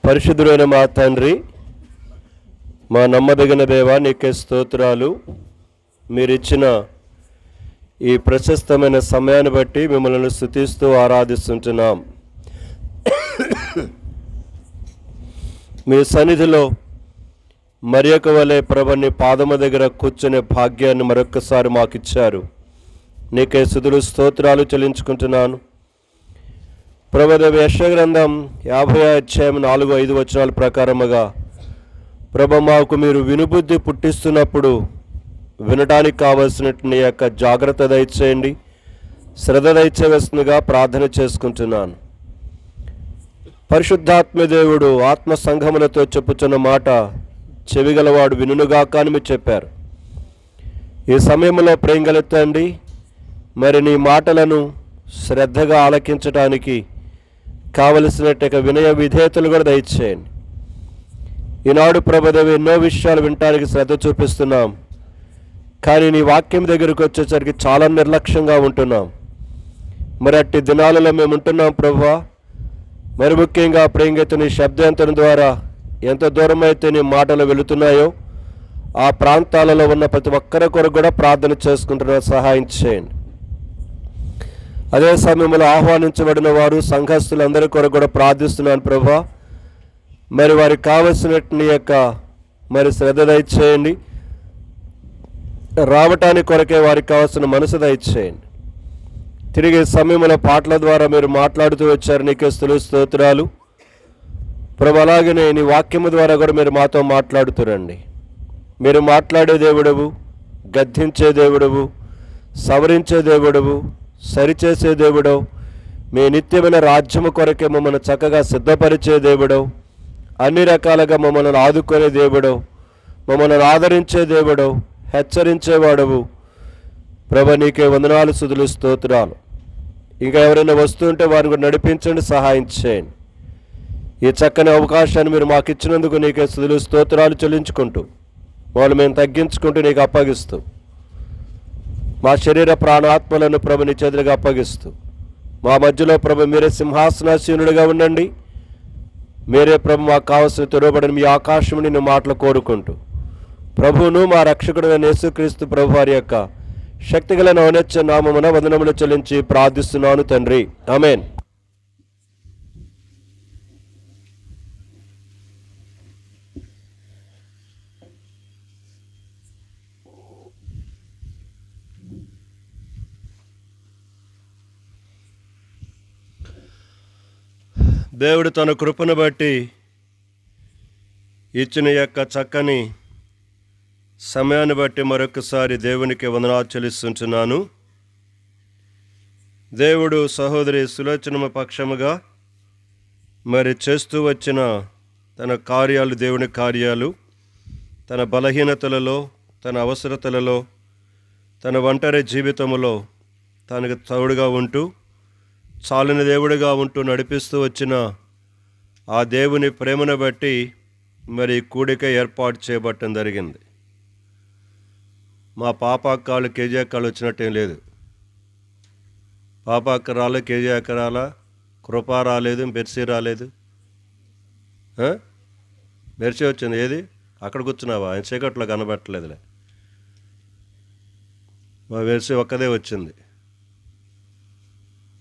పరిశుద్ధుడైన మా తండ్రి, మా నమ్మదగిన దేవా, నీకే స్తోత్రాలు. మీరిచ్చిన ఈ ప్రశస్తమైన సమయాన్ని బట్టి మిమ్మల్ని స్తుతిస్తూ ఆరాధిస్తుంటున్నాం. మీ సన్నిధిలో మరి ఒక వలె ప్రభని పాదము దగ్గర కూర్చునే భాగ్యాన్ని మరొక్కసారి మాకు ఇచ్చారు. నీకే స్తుతులు స్తోత్రాలు చెల్లించుకుంటున్నాను. ప్రభు యెషయా గ్రంథం 50వ అధ్యాయం 4-5 వచనాల ప్రకారముగా ప్రభు మాకు మీరు వినుబుద్ధి పుట్టిస్తున్నప్పుడు వినడానికి కావలసినటువంటి యొక్క జాగ్రత్త దయచేయండి, శ్రద్ధ దయచేవలసిందిగా ప్రార్థన చేసుకుంటున్నాను. పరిశుద్ధాత్మ దేవుడు ఆత్మ సంఘములతో చెప్పుచున్న మాట చెవిగలవాడు వినుగాక అని మీరు చెప్పారు. ఈ సమయంలో ప్రేమగల తండ్రి, మరి నీ మాటలను శ్రద్ధగా ఆలకించడానికి కావలసినట్టు వినయ విధేయతలు కూడా దయచేయండి. ఈనాడు ప్రభుదేవి ఎన్నో విషయాలు వినటానికి శ్రద్ధ చూపిస్తున్నాం, కానీ నీ వాక్యం దగ్గరకు వచ్చేసరికి చాలా నిర్లక్ష్యంగా ఉంటున్నాం. మరి అట్టి దినాలలో మేము ఉంటున్నాం ప్రభువా. మరి ముఖ్యంగా ప్రేంగత నీ శబ్దాంతరం ద్వారా ఎంత దూరం అయితే నీ మాటలు వెళుతున్నాయో ఆ ప్రాంతాలలో ఉన్న ప్రతి ఒక్కరి కొరకు కూడా ప్రార్థన చేసుకుంటున్న సహాయం చేయండి. అదే సమయంలో ఆహ్వానించబడిన వారు సంఘస్థులందరి కొరకు కూడా ప్రార్థిస్తున్నాను ప్రభువా. మరి వారికి కావలసినట్టు యొక్క మరి శ్రద్ధ దయచేయండి. రావటానికి కొరకే వారికి కావాల్సిన మనసు దయచేయండి. తిరిగి సమయంలో పాటల ద్వారా మీరు మాట్లాడుతూ వచ్చారు. నీకే స్తుతులు స్తోత్రాలు ప్రభు. అలాగనే నీ వాక్యము ద్వారా కూడా మీరు మాతో మాట్లాడుతురండి. మీరు మాట్లాడే దేవుడవు, గద్దించే దేవుడవు, సవరించే దేవుడవు, సరిచేసే దేవుడవు, మీ నిత్యమైన రాజ్యము కొరకే మమ్మల్ని చక్కగా సిద్ధపరిచే దేవుడవు, అన్ని రకాలుగా మమ్మల్ని ఆదుకునే దేవుడవు, మమ్మల్ని ఆదరించే దేవుడవు, హెచ్చరించేవాడవు ప్రభు. నీకే వందనాలు స్తుతులు స్తోత్రాలు. ఇంకా ఎవరైనా వస్తుంటే వారిని కూడా నడిపించండి, సహాయం చేయండి. ఈ చక్కని అవకాశాన్ని మీరు మాకు ఇచ్చినందుకు నీకే స్తుతులు స్తోత్రాలు చెల్లించుకుంటూ వాళ్ళు మేము తగ్గించుకుంటూ నీకు అప్పగిస్తూ మా శరీర ప్రాణాత్మలను ప్రభు నీ చేతులుగా అప్పగిస్తూ మా మధ్యలో ప్రభు మీరే సింహాసనాసీనుడిగా ఉండండి. మీరే ప్రభు మాకు కావలసిన తెరవబడిన మీ ఆకాశం నిన్ను మాటలు కోరుకుంటూ ప్రభువును మా రక్షకుడైన యేసుక్రీస్తు ప్రభు వారి యొక్క శక్తిగల ఔన్నత్య నామమున వందనములు చెల్లించి ప్రార్థిస్తున్నాను తండ్రి, ఆమేన్. దేవుడు తన కృపను బట్టి ఇచ్చిన యొక్క చక్కని సమయాన్ని బట్టి మరొకసారి దేవునికి వందనాలు చెల్లిస్తుంటున్నాను. దేవుడు సహోదరి సులోచనమ పక్షముగా మరి చేస్తూ వచ్చిన తన కార్యాలు, దేవుని కార్యాలు, తన బలహీనతలలో, తన అవసరతలలో, తన ఒంటరి జీవితంలో తనకు తోడుగా ఉంటూ చాలిన దేవుడిగా ఉంటూ నడిపిస్తూ వచ్చిన ఆ దేవుని ప్రేమను బట్టి మరి కూడిక ఏర్పాటు చేయబట్టడం జరిగింది. మా పాపాకాలు కేజీ అక్కాలు వచ్చినట్టేం లేదు. పాపాక్క రాలే, కేజీ అక్క రాలా, కృప రాలేదు, బెర్సీ రాలేదు. బెర్సీ వచ్చింది. ఏది అక్కడ కూర్చున్నావా? ఆయన చీకట్లో కనబట్టలేదులే. మా బెర్సీ ఒక్కదే వచ్చింది.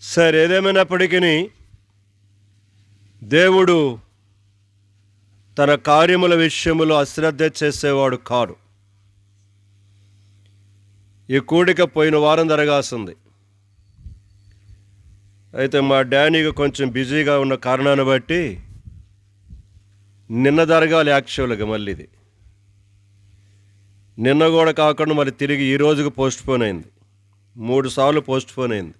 సరే, ఏదేమైనప్పటికీ దేవుడు తన కార్యముల విషయములో అశ్రద్ధ చేసేవాడు కాడు. ఈ కూడిక పోయిన వారం జరగాల్సింది. అయితే మా డానీగా కొంచెం బిజీగా ఉన్న కారణాన్ని బట్టి నిన్న జరగాలి యాక్చువల్గా. మళ్ళీ ఇది నిన్న కూడా కాకుండా మళ్ళీ తిరిగి ఈ రోజుకు పోస్ట్పోన్ అయింది. 3 సార్లు పోస్ట్పోన్ అయింది.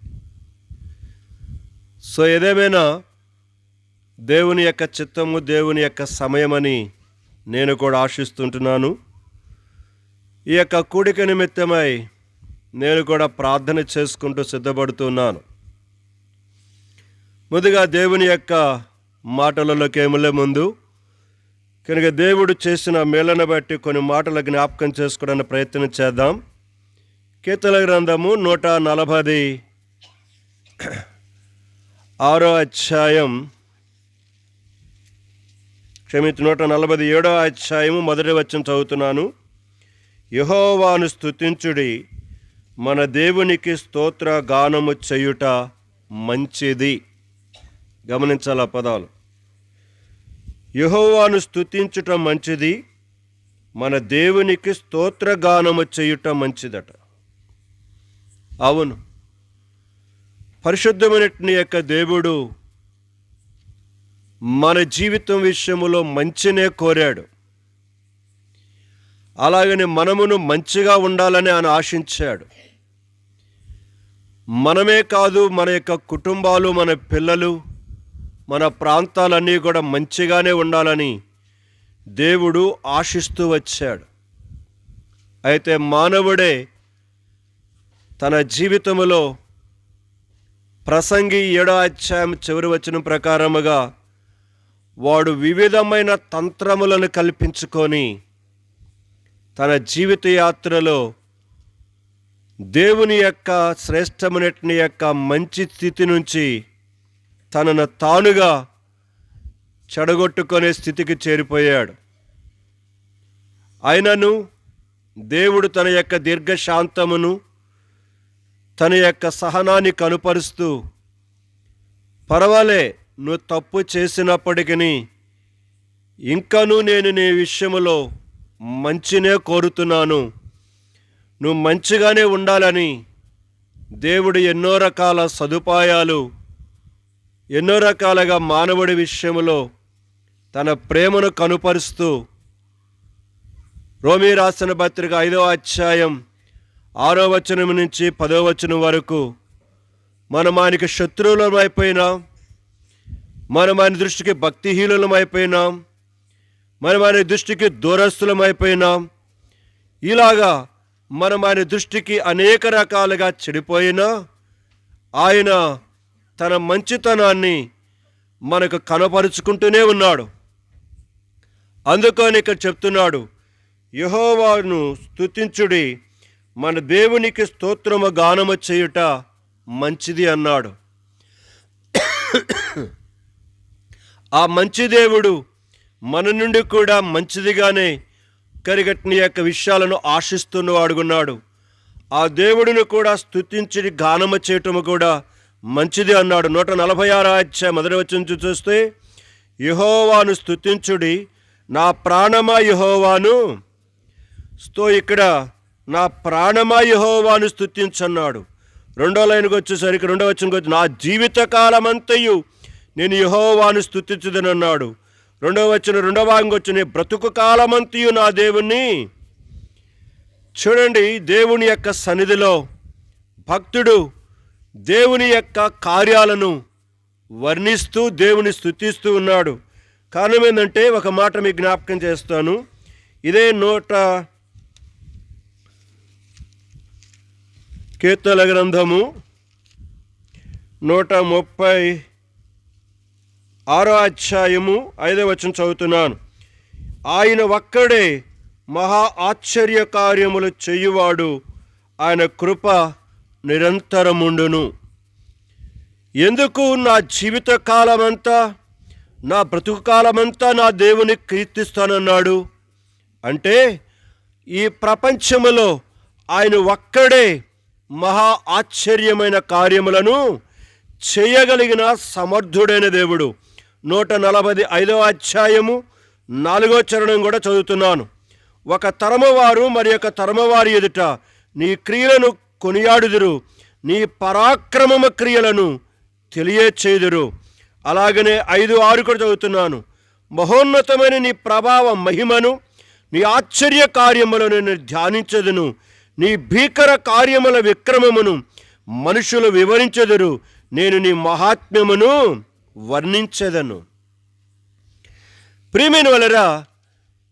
సో ఏదేమైనా దేవుని యొక్క చిత్తము, దేవుని యొక్క సమయమని నేను కూడా ఆశిస్తుంటున్నాను. ఈ యొక్క కూడిక నిమిత్తమై నేను కూడా ప్రార్థన చేసుకుంటూ సిద్ధపడుతున్నాను. ముందుగా దేవుని యొక్క మాటలలోకి వెళ్ళే ముందు కనుక దేవుడు చేసిన మేళను బట్టి కొన్ని మాటల జ్ఞాపకం చేసుకోవడానికి ప్రయత్నం చేద్దాం. కీర్తనల గ్రంథము 146వ అధ్యాయం 147వ అధ్యాయము మొదటి వచనం చదువుతున్నాను. యెహోవాను స్తుతించుడి, మన దేవునికి స్తోత్ర గానము చేయుట మంచిది. గమనించాల పదాలు. యెహోవాను స్తుతించుట మంచిది, మన దేవునికి స్తోత్రగానము చేయుట మంచిదట. అవును, పరిశుద్ధమైనటువంటి యొక్క దేవుడు మన జీవితం విషయములో మంచినే కోరాడు. అలాగని మనమును మంచిగా ఉండాలని ఆయన ఆశించాడు. మనమే కాదు, మన యొక్క కుటుంబాలు, మన పిల్లలు, మన ప్రాంతాలన్నీ కూడా మంచిగానే ఉండాలని దేవుడు ఆశిస్తూ వచ్చాడు. అయితే మానవుడే తన జీవితంలో ప్రసంగి 7వ అధ్యాయం చివరి వచనం ప్రకారముగా వాడు వివిధమైన తంత్రములను కల్పించుకొని తన జీవిత యాత్రలో దేవుని యొక్క శ్రేష్టమైనటువంటి యొక్క మంచి స్థితి నుంచి తనను తానుగా చెడగొట్టుకునే స్థితికి చేరిపోయాడు. అయినను దేవుడు తన యొక్క దీర్ఘశాంతమును, తన యొక్క సహనాన్ని కనుపరుస్తూ, పర్వాలే, నువ్వు తప్పు చేసినప్పటికీ ఇంకనూ నేను నీ విషయంలో మంచినే కోరుతున్నాను, నువ్వు మంచిగానే ఉండాలని దేవుడు ఎన్నో రకాల సదుపాయాలు, ఎన్నో రకాలుగా మానవుడి విషయంలో తన ప్రేమను కనుపరుస్తూ రోమీ రాసిన పత్రిక 5వ అధ్యాయం 6వ వచనం నుంచి 10వ వచనం వరకు మనం ఆయనకి శత్రువులమైపోయినాం, మనం ఆయన దృష్టికి భక్తిహీనులమైపోయినాం, మనం ఆయన దృష్టికి దూరస్తులమైపోయినాం. ఇలాగా మనం ఆయన దృష్టికి అనేక రకాలుగా చెడిపోయినా ఆయన తన మంచితనాన్ని మనకు కనపరుచుకుంటూనే ఉన్నాడు. అందుకని ఇక్కడ చెప్తున్నాడు, యెహోవాను స్తుతించుడి, మన దేవునికి స్తోత్రము గానము చేయుట మంచిది అన్నాడు. ఆ మంచి దేవుడు మన నుండి కూడా మంచిదిగానే కరిగట్టిన యొక్క విషయాలను ఆశిస్తున్న వాడుకున్నాడు. ఆ దేవుడిని కూడా స్తుతించి గానము చేయటము కూడా మంచిది అన్నాడు. 146వ అధ్యాయం మొదటి వచనం చూస్తే, యెహోవాను స్తుతించుడి, నా ప్రాణమా యెహోవాను ఇక్కడ నా ప్రాణమా యెహోవాను స్తుతించన్నాడు. రెండో లైన్కి వచ్చేసరికి, రెండవ వచనంకి వచ్చి, నా జీవితకాలమంతయు నేను యెహోవాను స్తుతించుదనన్నాడు. రెండవ భాగంకి వచ్చి, నీ బ్రతుకు కాలమంతయు నా దేవుణ్ణి. చూడండి, దేవుని యొక్క సన్నిధిలో భక్తుడు దేవుని యొక్క కార్యాలను వర్ణిస్తూ దేవుని స్తుతిస్తూ ఉన్నాడు. కారణం ఏంటంటే, ఒక మాట మీకు జ్ఞాపకం చేస్తాను. ఇదే కీర్తనల గ్రంథము 136వ అధ్యాయము 5వ వచనం చదువుతున్నాను. ఆయన ఒక్కడే మహా ఆశ్చర్య కార్యములు చేయువాడు, ఆయన కృప నిరంతరముండును. ఎందుకు నా జీవిత కాలమంతా, నా బ్రతుకు కాలమంతా నా దేవుని కీర్తిస్తానన్నాడు అంటే, ఈ ప్రపంచములో ఆయన ఒక్కడే మహా ఆశ్చర్యమైన కార్యములను చేయగలిగిన సమర్థుడైన దేవుడు. 145వ అధ్యాయము 4వ చరణం కూడా చదువుతున్నాను. ఒక తరము వారు మరి ఒక తరము వారి ఎదుట నీ క్రియలను కొనియాడుదురు, నీ పరాక్రమమ క్రియలను తెలియచేయుదురు. అలాగనే 5:6 కూడా చదువుతున్నాను. మహోన్నతమైన నీ ప్రభావ మహిమను, నీ ఆశ్చర్య కార్యములను నేను ధ్యానించదును, నీ భీకర కార్యముల విక్రమమును మనుషులు వివరించెదరు, నేను నీ మహాత్మ్యమును వర్ణించెదను. ప్రియమైన వాళ్ళరా,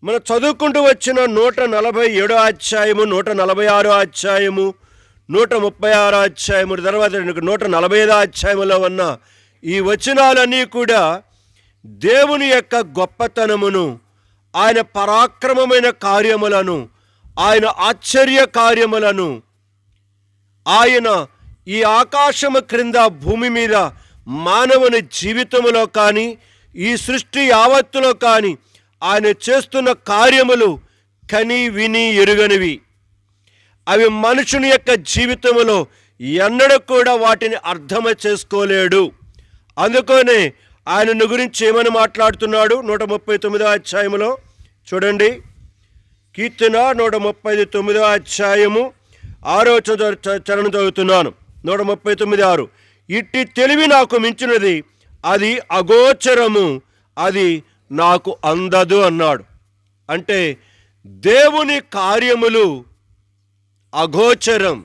మనం చదువుకుంటూ వచ్చిన 147వ అధ్యాయము, 146వ అధ్యాయము, 136వ అధ్యాయము, తర్వాత 145వ అధ్యాయములో ఉన్న ఈ వచనాలన్నీ కూడా దేవుని యొక్క గొప్పతనమును, ఆయన పరాక్రమమైన కార్యములను, ఆయన ఆశ్చర్య కార్యములను, ఆయన ఈ ఆకాశము క్రింద భూమి మీద మానవుని జీవితంలో కానీ, ఈ సృష్టి యావత్తులో కానీ ఆయన చేస్తున్న కార్యములు కని విని ఎరుగనివి. అవి మనుషుని యొక్క జీవితంలో ఎన్నడూ కూడా వాటిని అర్థం చేసుకోలేడు. అందుకనే ఆయనను గురించి ఏమని మాట్లాడుతున్నాడు? 139వ అధ్యాయములో చూడండి, కీర్తన 139వ అధ్యాయము 6వ చరణం చదువుతున్నాను. 139:6. ఇట్టి తెలివి నాకు మించినది, అది అగోచరము, అది నాకు అందదు అన్నాడు. అంటే దేవుని కార్యములు అగోచరం,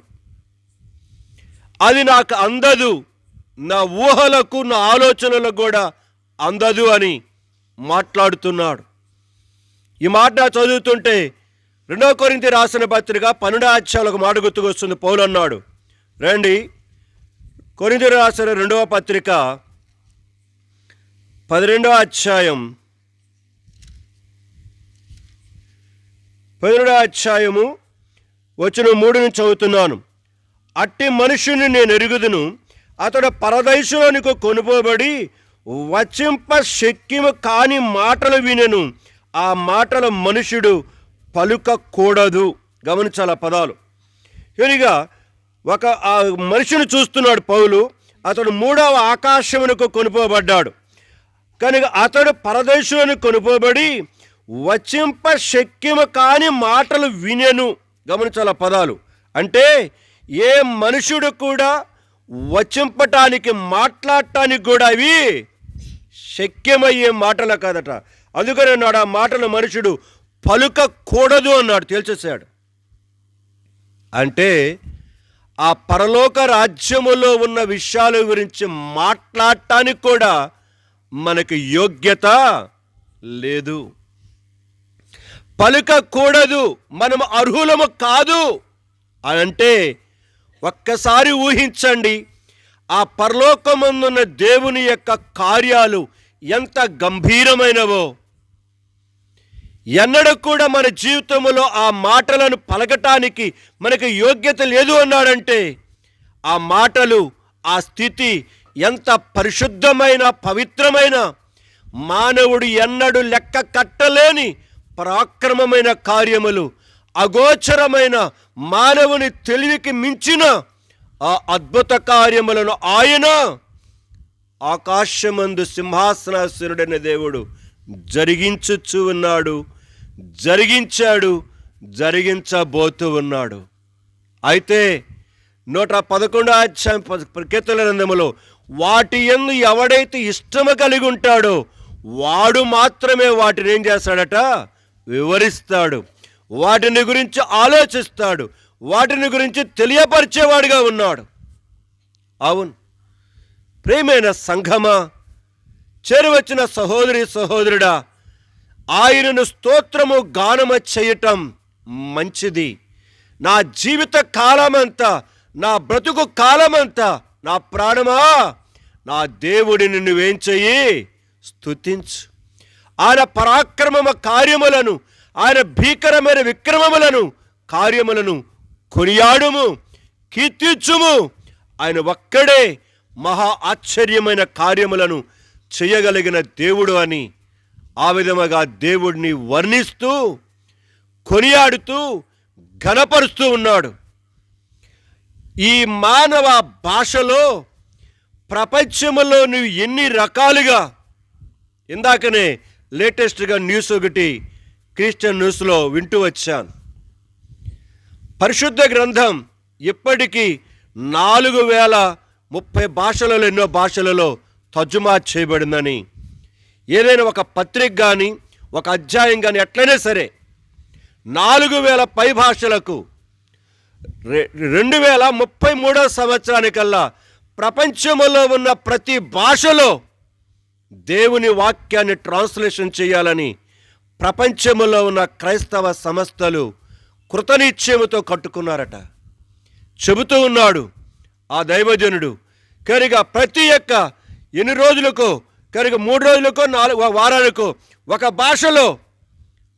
అది నాకు అందదు, నా ఊహలకు నా ఆలోచనలకు కూడా అందదు అని మాట్లాడుతున్నాడు. ఈ మాట చదువుతుంటే 2 కొరింథీ రాసిన పత్రిక 12వ అధ్యాయంలో ఒక మాట గుర్తుకొస్తుంది. పౌలు అన్నాడు, రండి, కొరింథీ రాసిన 2వ పత్రిక 12వ అధ్యాయం 12వ అధ్యాయము వచనం 3 నుంచి చదువుతున్నాను. అట్టి మనుషుని నేను ఎరుగుదును, అతడు పరదేశంలోనికి కొనుపోబడి వచింప శక్యము కాని మాటలు వినెను, ఆ మాటల మనుషుడు పలుకకూడదు. గమనించాల పదాలు. కనుక ఆ మనిషిని చూస్తున్నాడు పౌలు. అతడు 3వ ఆకాశమునకు కొనుపోబడ్డాడు. కనుక అతడు పరదేశంలోనికి కొనుపోబడి వచింప శక్యము కాని మాటలు వినెను. గమనించాల పదాలు. అంటే ఏ మనుషుడు కూడా వచింపటానికి, మాట్లాడటానికి కూడా అవి శక్యమయ్యే మాటలు కాదట. అందుకని అన్నాడు, ఆ మాటల మనుషుడు పలుకకూడదు అన్నాడు, తేల్చేశాడు. అంటే ఆ పరలోక రాజ్యములో ఉన్న విషయాల గురించి మాట్లాడటానికి కూడా మనకు యోగ్యత లేదు. పలుకకూడదు, మనం అర్హులము కాదు అంటే ఒక్కసారి ఊహించండి, ఆ పరలోకమందున్న దేవుని యొక్క కార్యాలు ఎంత గంభీరమైనవో. ఎన్నడూ కూడా మన జీవితంలో ఆ మాటలను పలకటానికి మనకు యోగ్యత లేదు అన్నాడంటే ఆ మాటలు, ఆ స్థితి ఎంత పరిశుద్ధమైన, పవిత్రమైన, మానవుడు ఎన్నడూ లెక్క కట్టలేని పరాక్రమమైన కార్యములు, అగోచరమైన, మానవుని తెలివికి మించిన ఆ అద్భుత కార్యములను ఆయన ఆకాశమందు సింహాసనాసీనుడైన దేవుడు జరిగించుచు ఉన్నాడు, జరిగించాడు, జరిగించబోతూ ఉన్నాడు. అయితే 111వ అధ్యాయం కీర్తనల గ్రంథములో వాటి యందు ఎవడైతే ఇష్టము కలిగి ఉంటాడో వాడు మాత్రమే వాటిని ఏం చేస్తాడట? వివరిస్తాడు, వాటిని గురించి ఆలోచిస్తాడు, వాటిని గురించి తెలియపరిచేవాడుగా ఉన్నాడు. అవును ప్రియమైన సంఘమా, చేరువచ్చిన సహోదరి సహోదరుడా, ఆయనను స్తోత్రము గానము చేయటం మంచిది. నా జీవిత కాలమంతా, నా బ్రతుకు కాలమంతా, నా ప్రాణమా నా దేవుడిని నువ్వేం చెయ్యి? స్తుతించు. ఆయన పరాక్రమ కార్యములను, ఆయన భీకరమైన విక్రమములను, కార్యములను కొనియాడుము, కీర్తించుము. ఆయన ఒక్కడే మహా ఆశ్చర్యమైన కార్యములను చేయగలిగిన దేవుడు అని ఆ విధముగా దేవుడిని వర్ణిస్తూ, కొనియాడుతూ, ఘనపరుస్తూ ఉన్నాడు. ఈ మానవ భాషలో ప్రపంచంలో నువ్వు ఎన్ని రకాలుగా, ఇందాకనే లేటెస్ట్గా న్యూస్ ఒకటి క్రిస్టియన్ న్యూస్లో వింటూ వచ్చాను. పరిశుద్ధ గ్రంథం ఇప్పటికీ 4030 భాషలలో, ఎన్నో భాషలలో తర్జుమా చేయబడిందని. ఏదైనా ఒక పత్రిక కానీ, ఒక అధ్యాయం కానీ, ఎట్లయినా సరే 4000 పై భాషలకు 2033 సంవత్సరానికల్లా ప్రపంచంలో ఉన్న ప్రతి భాషలో దేవుని వాక్యాన్ని ట్రాన్స్లేషన్ చేయాలని ప్రపంచంలో ఉన్న క్రైస్తవ సంస్థలు కృతనిశ్చయముతో కట్టుకున్నారట. చెబుతూ ఉన్నాడు ఆ దైవజనుడు. కనుక ప్రతి ఒక్క ఎన్ని రోజులకో, కనుక 3 రోజులకో, 4 వారాలకో ఒక భాషలో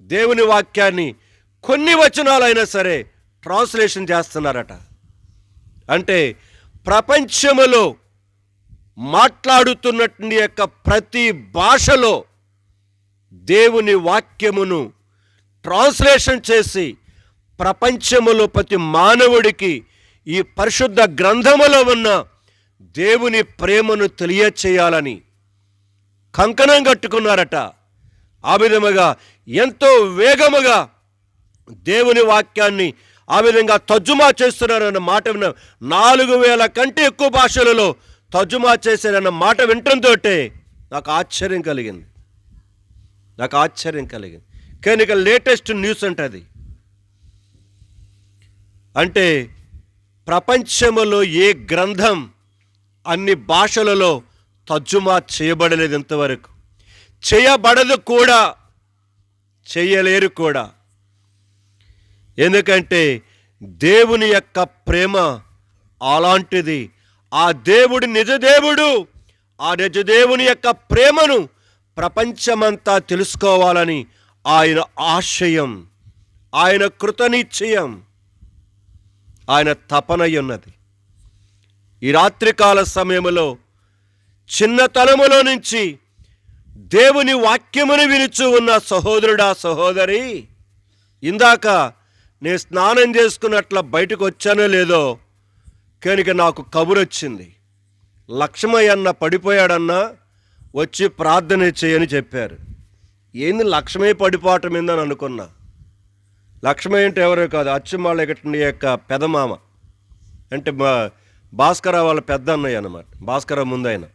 దేవుని వాక్యాన్ని కొన్ని వచనాలైనా సరే ట్రాన్స్లేషన్ చేస్తున్నారట. అంటే ప్రపంచములో మాట్లాడుతున్నటువంటి యొక్క ప్రతి భాషలో దేవుని వాక్యమును ట్రాన్స్లేషన్ చేసి ప్రపంచములో ప్రతి మానవుడికి ఈ పరిశుద్ధ గ్రంథములో ఉన్న దేవుని ప్రేమను తెలియచేయాలని కంకణం కట్టుకున్నారట. ఆ విధముగా ఎంతో వేగముగా దేవుని వాక్యాన్ని ఆ విధంగా తర్జుమా చేస్తున్నారన్న మాట విన్న 4000 కంటే ఎక్కువ భాషలలో తర్జుమా చేశారన్న మాట వినటంతో నాకు ఆశ్చర్యం కలిగింది. కానీ ఇక లేటెస్ట్ న్యూస్ అంటది. అంటే ప్రపంచంలో ఏ గ్రంథం అన్ని భాషలలో తర్జుమా చేయబడలేదు ఇంతవరకు, చేయబడదు కూడా, చేయలేరు కూడా. ఎందుకంటే దేవుని యొక్క ప్రేమ అలాంటిది. ఆ దేవుడు నిజదేవుడు. ఆ నిజదేవుని యొక్క ప్రేమను ప్రపంచమంతా తెలుసుకోవాలని ఆయన ఆశయం, ఆయన కృతనిశ్చయం, ఆయన తపనై ఉన్నది. ఈ రాత్రికాల సమయంలో చిన్నతనములో నుంచి దేవుని వాక్యమును వినుచు ఉన్న సహోదరుడా, సహోదరి, ఇందాక నేను స్నానం చేసుకున్నట్ల బయటకు వచ్చానో లేదో కనుక నాకు కబురు వచ్చింది. లక్ష్మయ్య అన్న పడిపోయాడన్నా, వచ్చి ప్రార్థన చేయని చెప్పారు. ఏంది లక్ష్మయ్య పడిపోవటం ఏందని అనుకున్నా. లక్ష్మయ్య అంటే ఎవరో కాదు, అచ్చుమాళ్ళ యొక్క పెదమామ, అంటే భాస్కర వాళ్ళ పెద్ద అన్నయ్య అన్నమాట, భాస్కర ముందైన.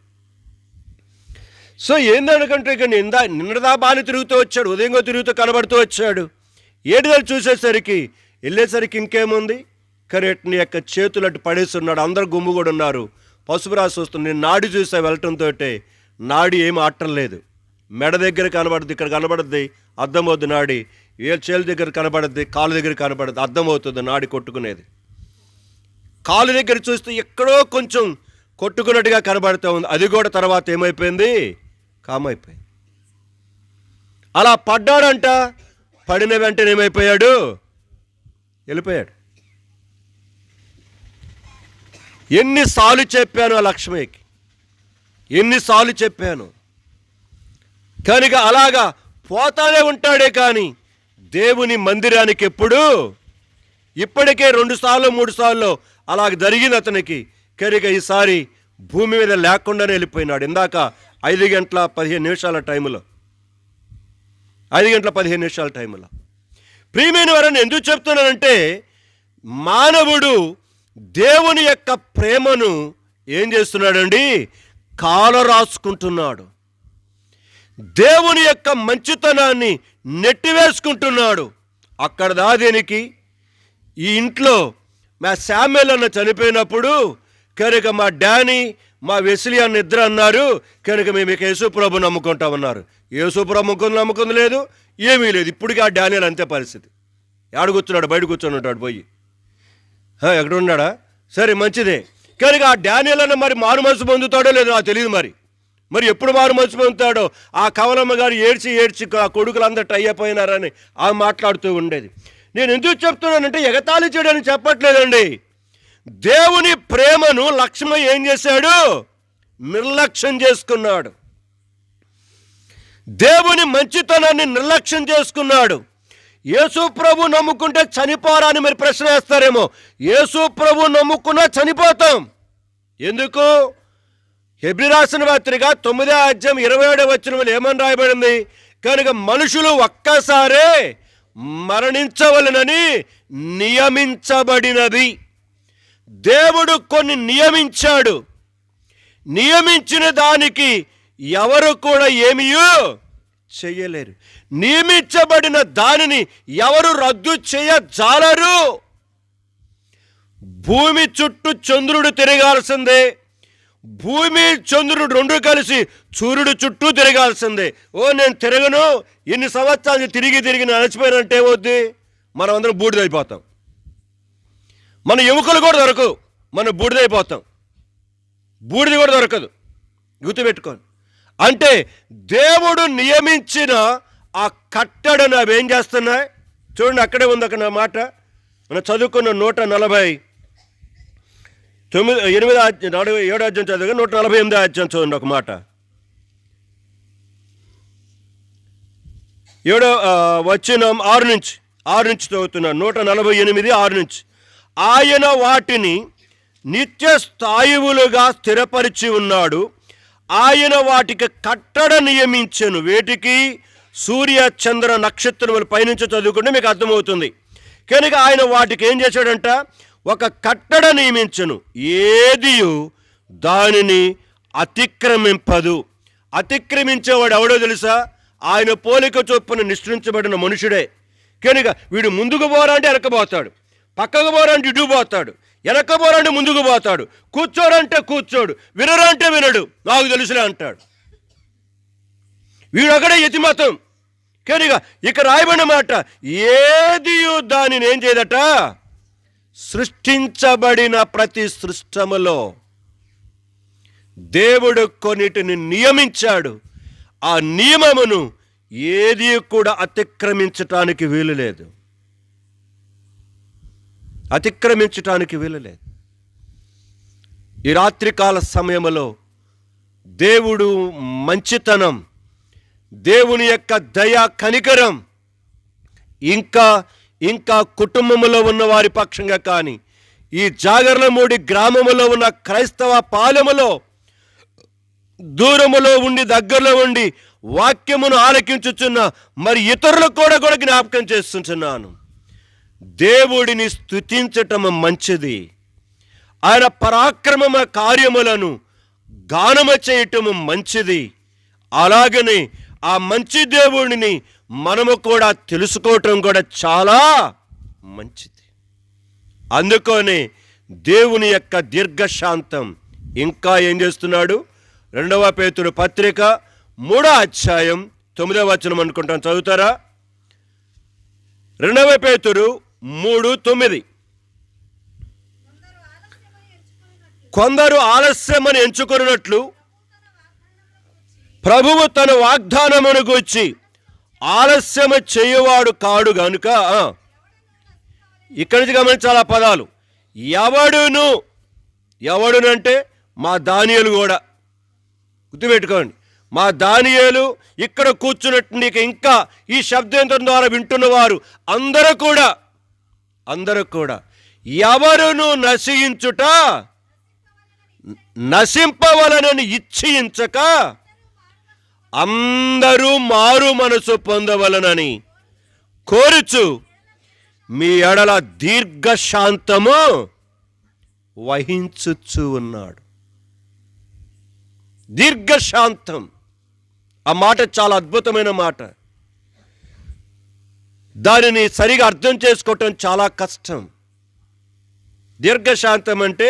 సో ఏందనుకంటే ఇక నిన్నదా బాని తిరుగుతూ వచ్చాడు, ఉదయంగా తిరుగుతూ కనబడుతూ వచ్చాడు. ఏడుదలు చూసేసరికి వెళ్ళేసరికి ఇంకేముంది, కరెక్ట్ని యొక్క చేతులు అటు పడేస్తున్నాడు. అందరు గుమ్ము కూడా ఉన్నారు, పసుపు రాసి వస్తుంది. నేను నాడి చూసా వెళ్ళటంతో నాడి ఏమి ఆటం లేదు. మెడ దగ్గర కనబడుద్ది, ఇక్కడ కనబడుద్ది, అర్థమవుద్ది. నాడి చేతుల దగ్గర కనబడుద్ది, కాలు దగ్గర కనబడుద్ది, అర్థమవుతుంది నాడి కొట్టుకునేది. కాలు దగ్గర చూస్తే ఎక్కడో కొంచెం కొట్టుకున్నట్టుగా కనబడుతూ ఉంది. అది కూడా తర్వాత ఏమైపోయింది, కామైపోయింది. అలా పడ్డాడంట. పడిన వెంటనే ఏమైపోయాడు, వెళ్ళిపోయాడు. ఎన్నిసార్లు చెప్పాను ఆ లక్ష్మయ్యకి, ఎన్నిసార్లు చెప్పాను. కనుక అలాగా పోతానే ఉంటాడే కానీ దేవుని మందిరానికి ఎప్పుడు, ఇప్పటికే 2 సార్లు 3 సార్లు అలాగ జరిగింది అతనికి. కనుక ఈసారి భూమి మీద లేకుండానే వెళ్ళిపోయినాడు. ఇందాక 5 గంటల 15 నిమిషాల టైంలో, 5 గంటల 15 నిమిషాల టైంలో. ప్రియమైన వారిని ఎందుకు చెప్తున్నానంటే, మానవుడు దేవుని యొక్క ప్రేమను ఏం చేస్తున్నాడండి, కాల రాసుకుంటున్నాడు. దేవుని యొక్క మంచితనాన్ని నెట్టివేసుకుంటున్నాడు. అక్కడ దానికి ఈ ఇంట్లో మా శామ్యుల్ అన్న చనిపోయినప్పుడు కనుక మా డానీ, మా వెస్లీ అన్న ఇద్దరు అన్నారు, కనుక మేము ఇక యేసుప్రభు నమ్ముకుంటామన్నారు. యేసుప్రభు నమ్ముకుంది లేదు, ఏమీ లేదు. ఇప్పటికీ ఆ డానియల్ అంతే పరిస్థితి. ఆడ కూర్చున్నాడు, బయట కూర్చొని ఉంటాడు పోయి. ఎక్కడ ఉన్నాడా, సరే మంచిదే. కనుక ఆ డానియల్ అన్న మరి మారు మనసు పొందుతాడో లేదో నాకు తెలియదు. మరి ఎప్పుడు మారు మనసు పొందుతాడో. ఆ కవలమ్మ గారు ఏడ్చి ఆ కొడుకులందరూ అయ్యిపోయినారని ఆమె మాట్లాడుతూ ఉండేది. నేను ఎందుకు చెప్తున్నానంటే ఎగతాళి చేయడానికి చెప్పట్లేదండి. దేవుని ప్రేమను లక్ష్మయ్య ఏం చేశాడు, నిర్లక్ష్యం చేసుకున్నాడు. దేవుని మంచితనాన్ని నిర్లక్ష్యం చేసుకున్నాడు. యేసు ప్రభు నమ్ముకుంటే చనిపోరా అని మరి ప్రశ్న వేస్తారేమో. యేసు ప్రభు నమ్ముకున్నా చనిపోతాం. ఎందుకు? హెబ్రీ రాసిన పత్రిక 9వ అధ్యాయం 27వ వచనంలో ఏమని రాయబడింది, కనుక మనుషులు ఒక్కసారే మరణించవలెనని నియమించబడినది. దేవుడు కొన్ని నియమించాడు. నియమించిన దానికి ఎవరు కూడా ఏమీ చేయలేరు. నియమించబడిన దానిని ఎవరు రద్దు చేయజాలరు. భూమి చుట్టూ చంద్రుడు తిరగాల్సిందే, భూమి చంద్రుడు 2 కలిసి సూర్యుడు చుట్టూ తిరగాల్సిందే. నేను తిరగను, ఇన్ని సంవత్సరాలు తిరిగి నడిచిపోయినంటే వద్దు, మనం అందరం బూడిదైపోతాం. మన ఎముకలు కూడా దొరకవు, మనం బూడిదైపోతాం. బూడిది కూడా దొరకదు, గుర్తుపెట్టుకోండి. అంటే దేవుడు నియమించిన ఆ కట్టడను అవి ఏం చేస్తున్నాయి చూడండి. అక్కడే ఉంది అక్కడ మాట, మనం చదువుకున్న 140 7 అధ్యాయం చదువుగా 148 అధ్యాయం చూడండి ఒక మాట. 7 వచనం 6 నుంచి చదువుతున్నాను. 148 6 నుంచి. ఆయన వాటిని నిత్య స్థాయువులుగా స్థిరపరిచి ఉన్నాడు. ఆయన వాటికి కట్టడ నియమించెను. వేటికి? సూర్య చంద్ర నక్షత్రములు. పైనుంచి చదువుకుంటే మీకు అర్థమవుతుంది. కనుక ఆయన వాటికి ఏం చేశాడంట? ఒక కట్టడ నియమించెను. ఏదియు దానిని అతిక్రమింపదు. అతిక్రమించేవాడు ఎవడో తెలుసా? ఆయన పోలిక చొప్పున నిష్ఠించబడిన మనుషుడే. కనుక వీడు ముందుకు పోరాంటే వెనకపోతాడు, పక్కకు పోరాంటే ఇటు పోతాడు, వెనక పోరాంటే ముందుకు పోతాడు, కూర్చోడంటే కూర్చోడు, వినరంటే వినడు, నాకు తెలుసులే అంటాడు. వీడొకడే యతిమతం. కనుక ఇక రాయబడిన మాట, ఏది దానిని ఏం చేయదట? సృష్టించబడిన ప్రతి సృష్టములో దేవుడు కొన్నిటిని నియమించాడు. ఆ నియమమును ఏది కూడా అతిక్రమించటానికి వీలు లేదు. అతిక్రమించటానికి వీలు లేదు. ఈ రాత్రికాల సమయంలో దేవుడు మంచితనం, దేవుని యొక్క దయా కనికరం ఇంకా కుటుంబంలో ఉన్న వారి పక్షంగా కానీ, ఈ జాగర్లమూడి గ్రామములో ఉన్న క్రైస్తవ పాలెములో దూరములో ఉండి దగ్గరలో ఉండి వాక్యమును ఆలకించుచున్న మరి ఇతరులకు కూడా జ్ఞాపకం చేస్తున్నాను. దేవుడిని స్తుతించటం మంచిది. ఆయన పరాక్రమ కార్యములను గానము చేయటము మంచిది. అలాగనే ఆ మంచి దేవుడిని మనము కూడా తెలుసుకోవటం కూడా చాలా మంచిది. అందుకనే దేవుని యొక్క దీర్ఘశాంతం ఇంకా ఏం చేస్తున్నాడు? 2వ పేతురు పత్రిక 3వ అధ్యాయం 9వ వచనం అనుకుంటాం, చదువుతారా? 2వ పేతురు 3:9. కొందరు ఆలస్యమని ఎంచుకున్నట్లు ప్రభువు తన వాగ్దానమును గూర్చి ఆలస్యము చేయువాడు కాడు గనుక. ఇక్కడి నుంచి గమనించాలి ఆ పదాలు. ఎవడునంటే మా దానియేలు కూడా గుర్తుపెట్టుకోండి. మా దానియేలు ఇక్కడ కూర్చున్నట్టు ఇంకా ఈ శబ్దయంత్రం ద్వారా వింటున్నవారు అందరూ కూడా ఎవరును నశింపవలనని ఇచ్ఛించక అందరూ మారు మనసు పొందవలనని కోరుచు మీ ఎడల దీర్ఘశాంతము వహించుచు ఉన్నాడు. దీర్ఘశాంతం, ఆ మాట చాలా అద్భుతమైన మాట. దానిని సరిగా అర్థం చేసుకోవటం చాలా కష్టం. దీర్ఘశాంతం అంటే,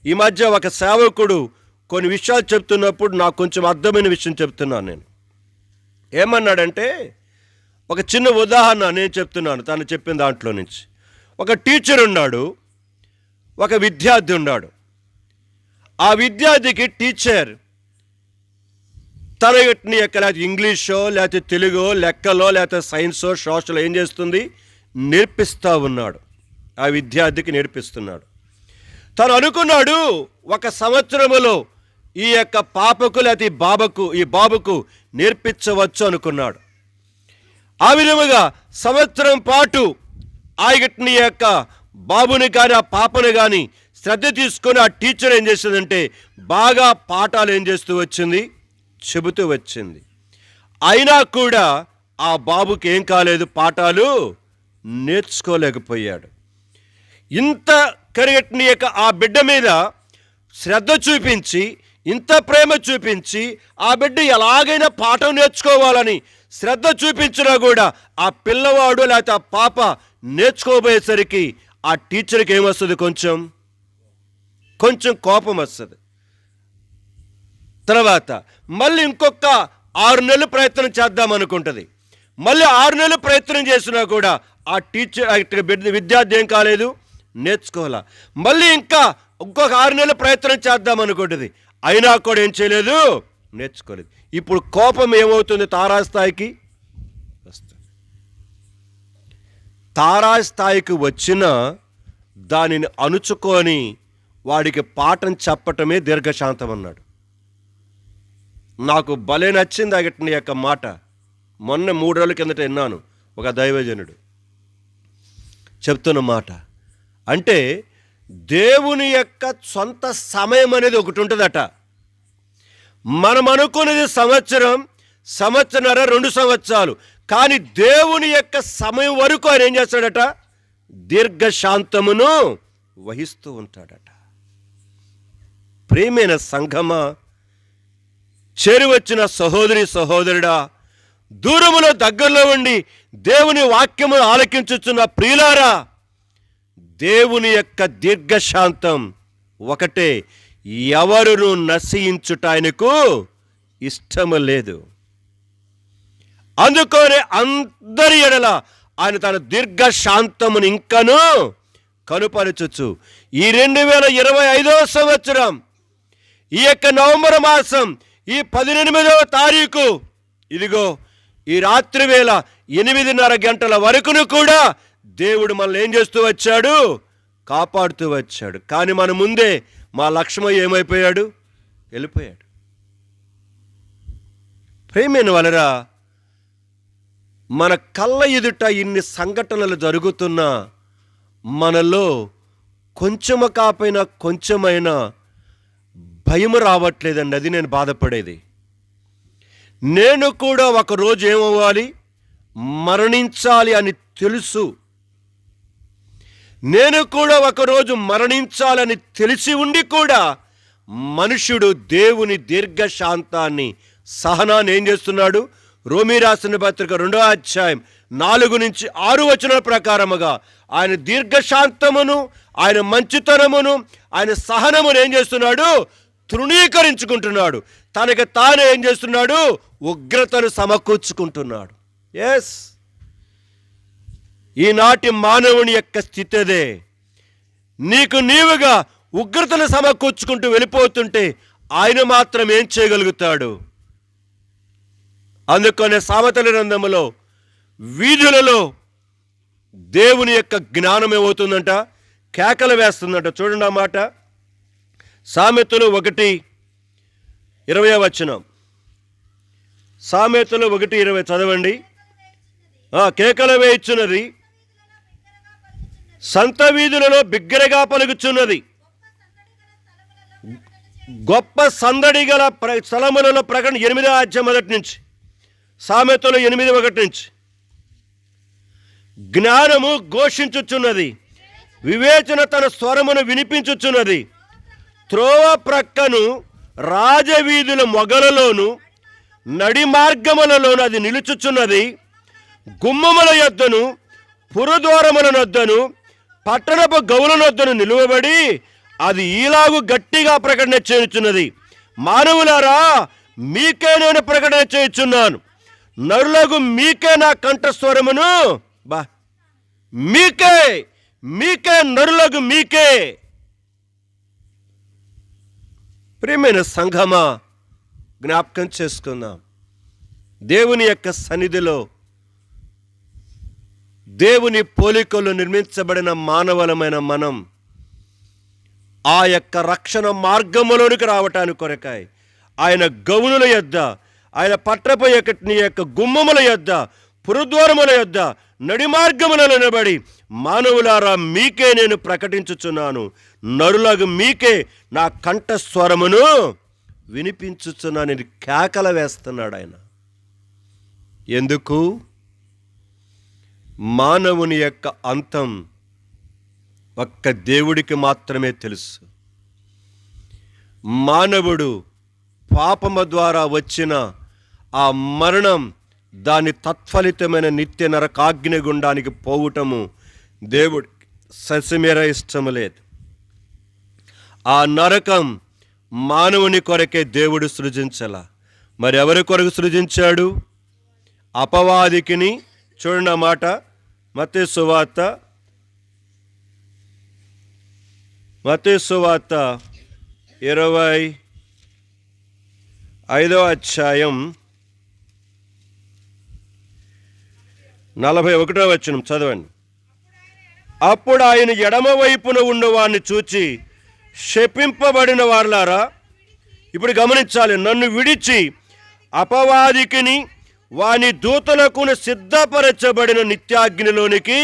ఈ మధ్య ఒక సేవకుడు కొన్ని విషయాలు చెప్తున్నప్పుడు నాకు కొంచెం అర్థమైన విషయం చెప్తున్నాను. నేను ఏమన్నాడంటే, ఒక చిన్న ఉదాహరణ నేను చెప్తున్నాను తను చెప్పిన దాంట్లో నుంచి. ఒక టీచర్ ఉన్నాడు, ఒక విద్యార్థి ఉన్నాడు. ఆ విద్యార్థికి టీచర్ తన యొక్క ఇంగ్లీషో లేకపోతే తెలుగో లెక్కలో లేకపోతే సైన్సో సోషల్ ఏం చేస్తుంది? నేర్పిస్తూ ఉన్నాడు. ఆ విద్యార్థికి నేర్పిస్తున్నాడు. తను అనుకున్నాడు ఒక సంవత్సరములో ఈ యొక్క పాపకు లేకపోతే ఈ బాబుకు నేర్పించవచ్చు అనుకున్నాడు. ఆ విధముగా సంవత్సరం పాటు ఆయన యొక్క బాబుని కానీ ఆ పాపని కానీ శ్రద్ధ తీసుకొని ఆ టీచర్ ఏం చేస్తుందంటే బాగా పాఠాలు ఏం చేస్తూ వచ్చింది? చెబుతూ వచ్చింది. అయినా కూడా ఆ బాబుకి ఏం కాలేదు? పాఠాలు నేర్చుకోలేకపోయాడు. ఇంత కరిగట్ని యొక్క ఆ బిడ్డ మీద శ్రద్ధ చూపించి, ఇంత ప్రేమ చూపించి, ఆ బిడ్డ ఎలాగైనా పాఠం నేర్చుకోవాలని శ్రద్ధ చూపించినా కూడా ఆ పిల్లవాడు లేకపోతే ఆ పాప నేర్చుకోబోయేసరికి ఆ టీచర్కి ఏమొస్తుంది? కొంచెం కోపం వస్తుంది. తర్వాత మళ్ళీ ఇంకొక 6 నెలలు ప్రయత్నం చేద్దాం అనుకుంటుంది. మళ్ళీ 6 నెలలు ప్రయత్నం చేసినా కూడా ఆ టీచర్ విద్యార్థి ఏం కాలేదు? నేర్చుకోవాలా. మళ్ళీ ఇంకొక 6 నెలలు ప్రయత్నం చేద్దాం అనుకుంటుంది. అయినా కూడా ఏం చేయలేదు? నేర్చుకోలేదు. ఇప్పుడు కోపం ఏమవుతుంది? తారాస్థాయికి వస్తుంది. తారాస్థాయికి వచ్చిన దానిని అణుచుకొని వాడికి పాఠం చెప్పటమే దీర్ఘశాంతం అన్నాడు. నాకు భలే నచ్చింది అగట్ని యొక్క మాట. మొన్న 3 రోజుల కిందట విన్నాను ఒక దైవజనుడు చెప్తున్న మాట. అంటే దేవుని యొక్క సొంత సమయం అనేది ఒకటి ఉంటుందట. మనం అనుకునేది సంవత్సరన్నర 2 సంవత్సరాలు, కానీ దేవుని యొక్క సమయం వరకు ఆయన ఏం చేస్తాడట? దీర్ఘశాంతమును వహిస్తూ ఉంటాడట. ప్రియమైన సంఘమా, చేరువచ్చిన సహోదరి సహోదరుడా, దూరములో దగ్గరలో ఉండి దేవుని వాక్యము ఆలకించుచున్న ప్రియులారా, దేవుని యొక్క దీర్ఘశాంతం ఒకటే. ఎవరును నశించుట ఆయనకు ఇష్టము లేదు. అందుకనే అందరి ఎడల ఆయన తన దీర్ఘశాంతమును ఇంకను కనుపరచొచ్చు. ఈ 2025వ సంవత్సరం ఈ యొక్క నవంబర్ మాసం ఈ 18వ తారీఖు, ఇదిగో ఈ రాత్రి వేళ 8:30 గంటల వరకును కూడా దేవుడు మనల్ని ఏం చేస్తూ వచ్చాడు? కాపాడుతూ వచ్చాడు. కానీ మన ముందే మా లక్ష్మయ్య ఏమైపోయాడు? వెళ్ళిపోయాడు. ప్రేమైన వలరా, మన కళ్ళ ఎదుట ఇన్ని సంఘటనలు జరుగుతున్నా మనలో కొంచెము కాపైనా కొంచెమైనా భయం రావట్లేదండి. అది నేను బాధపడేది. నేను కూడా ఒకరోజు ఏమవ్వాలి? మరణించాలి అని తెలుసు. నేను కూడా ఒకరోజు మరణించాలని తెలిసి ఉండి కూడా మనుష్యుడు దేవుని దీర్ఘశాంతాన్ని, సహనాన్ని ఏం చేస్తున్నాడు? రోమీ రాసిన పత్రిక 2వ అధ్యాయం 4-6 వచనాల ప్రకారముగా ఆయన దీర్ఘశాంతమును, ఆయన మంచితనమును, ఆయన సహనమును ఏం చేస్తున్నాడు? తృణీకరించుకుంటున్నాడు. తనకి తాను ఏం చేస్తున్నాడు? ఉగ్రతను సమకూర్చుకుంటున్నాడు. ఎస్, ఈనాటి మానవుని యొక్క స్థితి అదే. నీకు నీవుగా ఉగ్రతను సమకూర్చుకుంటూ వెళ్ళిపోతుంటే ఆయన మాత్రం ఏం చేయగలుగుతాడు? అందుకనే సామెతల గ్రంథములో వీధులలో దేవుని యొక్క జ్ఞానం ఏమవుతుందంట? కేకలు వేస్తుందంట. చూడండి ఆ మాట. సామెతలు 1:20 వచనం. సామెతలు 1:20 చదవండి. కేకలు వేయుచున్నది, సంత వీధులలో బిగ్గరగా పలుకుచున్నది, గొప్ప సందడి గల స్థలములలో ప్రకటన 8వ అధ్యాయం 1 నుంచి. సామెతలు 8:1 నుంచి. జ్ఞానము ఘోషించుచున్నది, వివేచన తన స్వరమును వినిపించుచున్నది. త్రోవ ప్రక్కను రాజవీధుల మొగలలోను నడి మార్గములలోను అది నిలుచుచున్నది. గుమ్మముల యొద్దను పురద్వారముల నొద్దను పట్టణపు గౌల నొద్దను నిలువబడి అది ఈలాగు గట్టిగా ప్రకటన చేయుచున్నది, మానవులారా, మీకే నేను ప్రకటన చేయుచున్నాను, నరులకు మీకే నా కంఠస్వరమును, మీకే నరులకు మీకే. ప్రియమైన సంఘమా, జ్ఞాపకం చేసుకుందాం. దేవుని యొక్క సన్నిధిలో దేవుని పోలికలు నిర్మించబడిన మానవులమైన మనం ఆ యొక్క రక్షణ మార్గములోనికి రావటానికి కొరకాయ ఆయన గౌనుల యొద్ద, ఆయన పట్టపు యొక్క గుమ్మముల యొద్ద, పురద్వారముల యొద్ద, నడి మార్గములలో నిలబడి, మానవులారా, మీకే నేను ప్రకటించుచున్నాను, నరులకు మీకే నా కంఠస్వరమును వినిపించుచున్నాను. కేకల వేస్తున్నాడు ఆయన. ఎందుకు? మానవుని యొక్క అంతం ఒక్క దేవుడికి మాత్రమే తెలుసు. మానవుడు పాపము ద్వారా వచ్చిన ఆ మరణం, దాని తత్ఫలితమైన నిత్య నరకాగ్ని గుండానికి పోవటము దేవుడికి ససిమేర ఇష్టము లేదు. ఆ నరకం మానవుని కొరకే దేవుడు సృజించాల. మరి ఎవరి కొరకు సృజించాడు? అపవాదికిని. చూడండి ఆ మాట, మత్తయి సువార్త 25వ అధ్యాయం 41వ వచనం చదవండి. అప్పుడు ఆయన ఎడమ వైపున ఉన్నవాడిని చూచి శపింపబడిన వారలారా, ఇప్పుడు గమనించాలి, నన్ను విడిచి అపవాదికిని వాని దూతలకు సిద్ధపరచబడిన నిత్యాగ్నిలోనికి,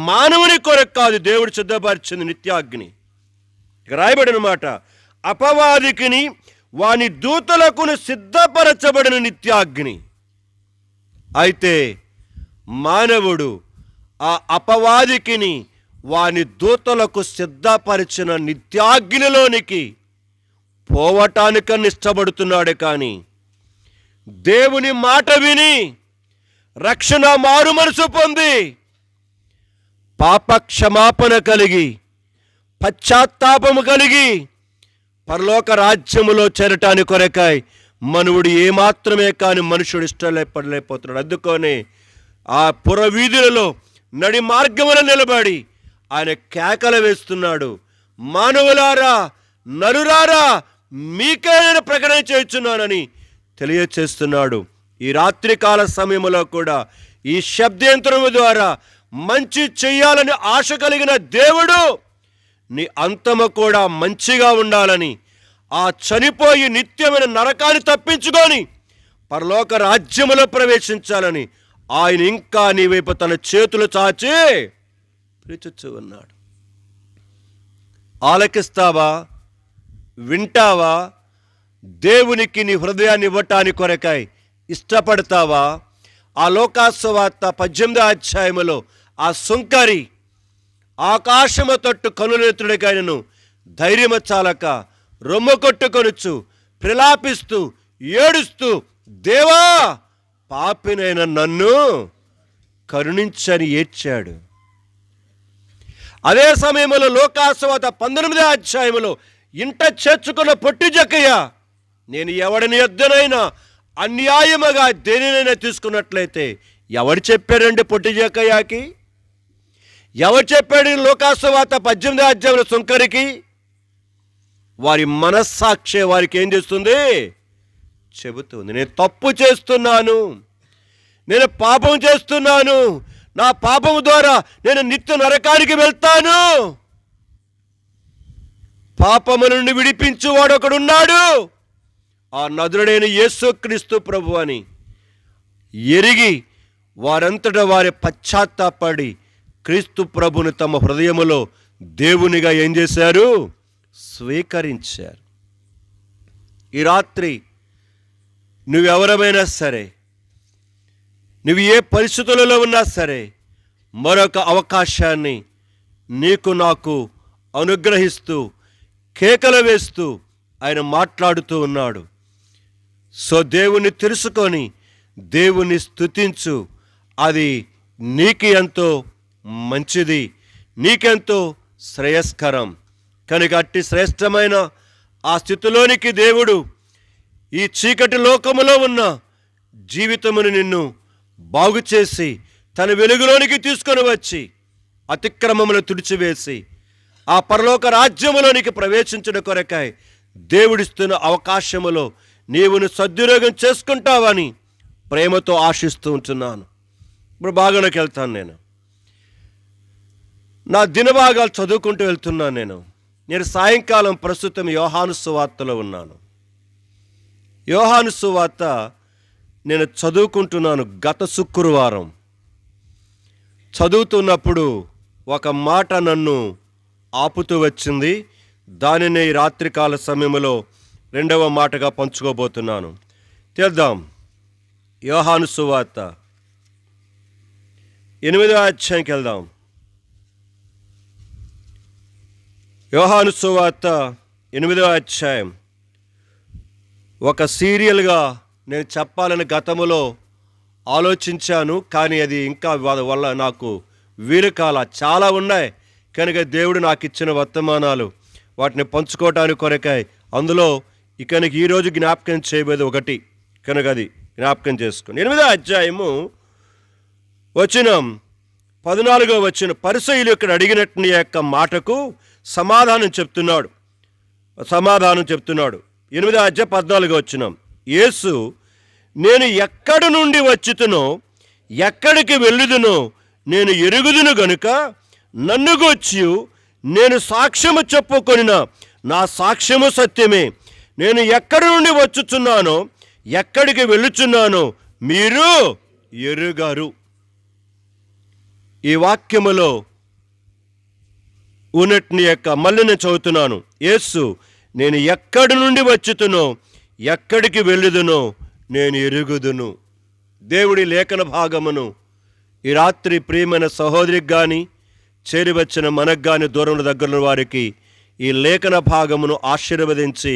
మానవుని కొరకు కాదు దేవుడు సిద్ధపరిచింది నిత్యాగ్ని. ఇక రాయబడిన మాట, అపవాదికిని వాని దూతలకు సిద్ధపరచబడిన నిత్యాగ్ని. అయితే మానవుడు ఆ అపవాదికిని వాని దూతలకు సిద్ధపరిచిన నిత్యాగ్నిలోనికి పోవటానికని ఇష్టపడుతున్నాడు. కానీ దేవుని మాట విని రక్షణ మారు మనసు పొంది పాప క్షమాపణ కలిగి పశ్చాత్తాపము కలిగి పరలోక రాజ్యములో చేరటానికి కొరకాయ మనువుడు ఏమాత్రమే కాని మనుషుడు ఇష్టపడలేకపోతున్నాడు. అందుకొని ఆ పురవీధులలో నడి మార్గమున నిలబడి ఆయన కేకలు వేస్తున్నాడు, మానవులారా, నరులారా, మీకే నేను ప్రకటన చేస్తున్నానని తెలియచేస్తున్నాడు. ఈ రాత్రికాల సమయంలో కూడా ఈ శబ్దేంత్రము ద్వారా మంచి చెయ్యాలని ఆశ కలిగిన దేవుడు నీ అంతము కూడా మంచిగా ఉండాలని, ఆ చనిపోయి నిత్యమైన నరకాన్ని తప్పించుకొని పరలోక రాజ్యములో ప్రవేశించాలని ఆయన ఇంకా నీ వైపు తన చేతులు చాచి పిలుచుచూ ఉన్నాడు. ఆలకిస్తావా? వింటావా? దేవునికి నీ హృదయాన్ని ఇవ్వటానికి కొరకాయ ఇష్టపడతావా? ఆ లోకాసువార్త 18వ అధ్యాయములో ఆ సుంకరి ఆకాశము తట్టు కనులెత్తుడికైనను ధైర్యము చాలక రొమ్ము కొట్టుకొనుచు ప్రలాపిస్తూ ఏడుస్తూ, దేవా, పాపినైన నన్ను కరుణించని ఏడ్చాడు. అదే సమయంలో లోకాసువార్త 19వ అధ్యాయములో ఇంట చేర్చుకున్న పొట్టి జక్కయ్య, నేను ఎవడిని యొద్దనైనా అన్యాయముగా దేనినైనా తీసుకున్నట్లయితే, ఎవడు చెప్పాడండి పొట్టి జక్కయ్యకి? ఎవరు చెప్పాడు లోకాసువార్త 18వ అధ్యాయంలో సుంకరికి? వారి మనస్సాక్షి వారికి ఏం చేస్తుంది? చెబుతుంది, నేను తప్పు చేస్తున్నాను, నేను పాపం చేస్తున్నాను, నా పాపము ద్వారా నేను నిత్య నరకానికి వెళ్తాను, పాపము నుండి విడిపించువాడు ఒకడున్నాడు, ఆ నదుడైన యేసుక్రీస్తు ప్రభు అని ఎరిగి వారంతటా వారి పశ్చాత్తాపడి క్రీస్తు ప్రభుని తమ హృదయములో దేవునిగా ఏం చేశారు? స్వీకరించారు. ఈ రాత్రి నువ్వెవరమైనా సరే, నువ్వు ఏ పరిస్థితులలో ఉన్నా సరే, మరొక అవకాశాన్ని నీకు నాకు అనుగ్రహిస్తూ కేకలు వేస్తూ ఆయన మాట్లాడుతూ ఉన్నాడు. సో దేవుని తెలుసుకొని దేవుని స్తుతించు. అది నీకు ఎంతో మంచిది, నీకెంతో శ్రేయస్కరం. కనుక అట్టి శ్రేష్టమైన ఆ స్థితిలోనికి దేవుడు ఈ చీకటి లోకములో ఉన్న జీవితమును నిన్ను బాగు చేసి తన వెలుగులోనికి తీసుకొని వచ్చి అతిక్రమములు తుడిచివేసి ఆ పరలోక రాజ్యములోనికి ప్రవేశించడం కొరకాయ దేవుడిస్తున్న అవకాశములో నీవును సద్వినియోగం చేసుకుంటావని ప్రేమతో ఆశిస్తూ ఉంటున్నాను. ఇప్పుడు భాగంలోకి వెళ్తాను. నేను నా దినభాగాలు చదువుకుంటూ వెళ్తున్నాను. నేను సాయంకాలం ప్రస్తుతం యోహాను సువార్తలో ఉన్నాను. యోహాను సువార్త నేను చదువుకుంటున్నాను. గత శుక్రవారం చదువుతున్నప్పుడు ఒక మాట నన్ను ఆపుతూ వచ్చింది. దానిని ఈ రాత్రికాల సమయంలో రెండవ మాటగా పంచుకోబోతున్నాను. చేద్దాం. యోహాను సువార్త 8వ అధ్యాయంకి వెళ్దాం. యోహాను సువార్త 8వ అధ్యాయం ఒక సీరియల్గా నేను చెప్పాలని గతములో ఆలోచించాను, కానీ అది ఇంకా వల్ల నాకు వీలుకాల. చాలా ఉన్నాయి కనుక దేవుడు నాకు ఇచ్చిన వర్తమానాలు వాటిని పంచుకోవటానికి కొరకాయ అందులో ఇక ఈరోజు జ్ఞాపకం చేయబోయేది ఒకటి కనుక అది జ్ఞాపకం చేసుకుని 8వ అధ్యాయము వచనం 14వ వచనం. పరిసయ్యులు ఇక్కడ అడిగినట్టు యొక్క మాటకు సమాధానం చెప్తున్నాడు. 8వ అధ్యాయం 14వ వచనం. యేసు, నేను ఎక్కడి నుండి వచ్చుతునో ఎక్కడికి వెళ్ళుదునో నేను ఎరుగుదును గనుక నన్ను గూర్చి నేను సాక్ష్యము చెప్పుకొనిన నా సాక్ష్యము సత్యమే. నేను ఎక్కడి నుండి వచ్చుచున్నానో ఎక్కడికి వెళ్ళుచున్నానో మీరు ఎరుగరు. ఈ వాక్యములో ఉన్నట్ని మళ్ళీ నేను చదువుతున్నాను. యేసు, నేను ఎక్కడి నుండి వచ్చుతునో ఎక్కడికి వెళ్ళుదునో నేను ఎరుగుదును. దేవుడి లేఖన భాగమును ఈ రాత్రి ప్రియమైన సహోదరికి కానీ చేరి వచ్చిన మనకు కానీ దూరం దగ్గర వారికి ఈ లేఖన భాగమును ఆశీర్వదించి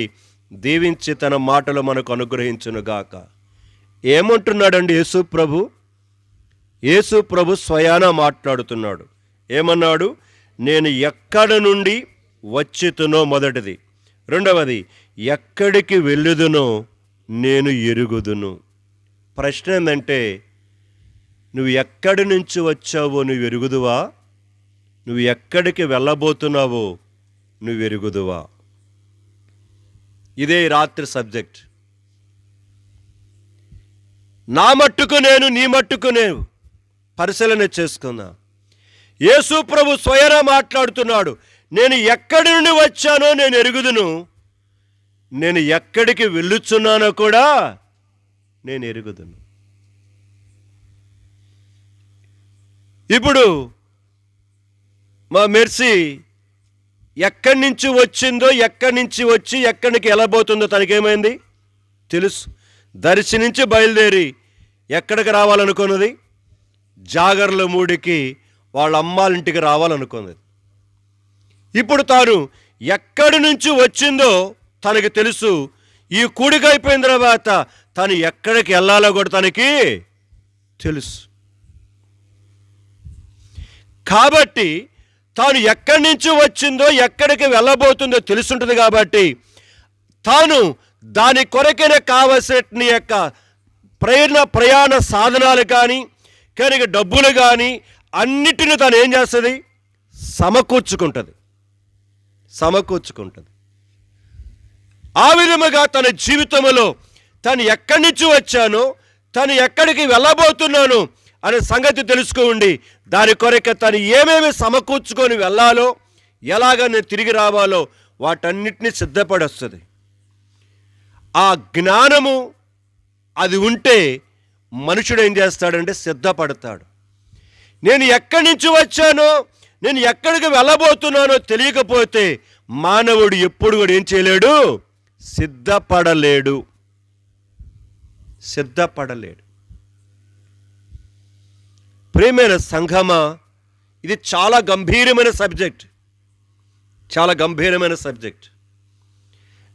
దీవించి తన మాటలు మనకు అనుగ్రహించునుగాక. ఏమంటున్నాడండి యేసు ప్రభు? యేసు ప్రభు స్వయాన మాట్లాడుతున్నాడు. ఏమన్నాడు? నేను ఎక్కడ నుండి వచ్చితునో మొదటిది, రెండవది ఎక్కడికి వెళ్ళుదునో నేను ఎరుగుదును. ప్రశ్న ఏంటంటే, నువ్వు ఎక్కడి నుంచి వచ్చావో నువ్వు ఎరుగుదువా? నువ్వు ఎక్కడికి వెళ్ళబోతున్నావో నువ్వు ఎరుగుదువా? ఇదే రాత్రి సబ్జెక్ట్. నా మట్టుకు నేను, నీ మట్టుకు నేను పరిశీలన చేసుకున్నా. యేసు ప్రభు స్వయన మాట్లాడుతున్నాడు. నేను ఎక్కడి నుండి వచ్చానో నేను ఎరుగుదును, నేను ఎక్కడికి వెళ్ళుచున్నానో కూడా నేను ఎరుగుదును. ఇప్పుడు మా మెర్సీ ఎక్కడి నుంచి వచ్చిందో, ఎక్కడి నుంచి వచ్చి ఎక్కడికి వెళ్ళబోతుందో తనకేమైంది తెలుసు. దర్శి నుంచి బయలుదేరి ఎక్కడికి రావాలనుకున్నది? జాగర్ల మూడికి వాళ్ళ అమ్మాలింటికి రావాలనుకున్నది. ఇప్పుడు తాను ఎక్కడి నుంచి వచ్చిందో తనకి తెలుసు. ఈ కూడిక అయిపోయిన తర్వాత తను ఎక్కడికి వెళ్ళాలో కూడా తనకి తెలుసు. కాబట్టి తాను ఎక్కడి నుంచి వచ్చిందో ఎక్కడికి వెళ్ళబోతుందో తెలుసుంటుంది. కాబట్టి తాను దాని కొరకైనా కావలసిన యొక్క ప్రయాణ సాధనాలు కానీ కనుక డబ్బులు కానీ అన్నిటిని తాను ఏం చేస్తుంది? సమకూర్చుకుంటుంది. ఆ విధముగా తన జీవితంలో తను ఎక్కడి నుంచి వచ్చానో, తను ఎక్కడికి వెళ్ళబోతున్నాను అనే సంగతి తెలుసుకోండి. దాని కొరకు తను ఏమేమి సమకూర్చుకొని వెళ్ళాలో, ఎలాగ నేను తిరిగి రావాలో వాటన్నిటినీ సిద్ధపడి వస్తుంది. ఆ జ్ఞానము అది ఉంటే మనుషుడు ఏం చేస్తాడంటే సిద్ధపడతాడు. నేను ఎక్కడి నుంచి వచ్చానో, నేను ఎక్కడికి వెళ్ళబోతున్నానో తెలియకపోతే మానవుడు ఎప్పుడు కూడా ఏం చేయలేడు? సిద్ధపడలేడు. ప్రియమైన సంఘమా, ఇది చాలా గంభీరమైన సబ్జెక్ట్.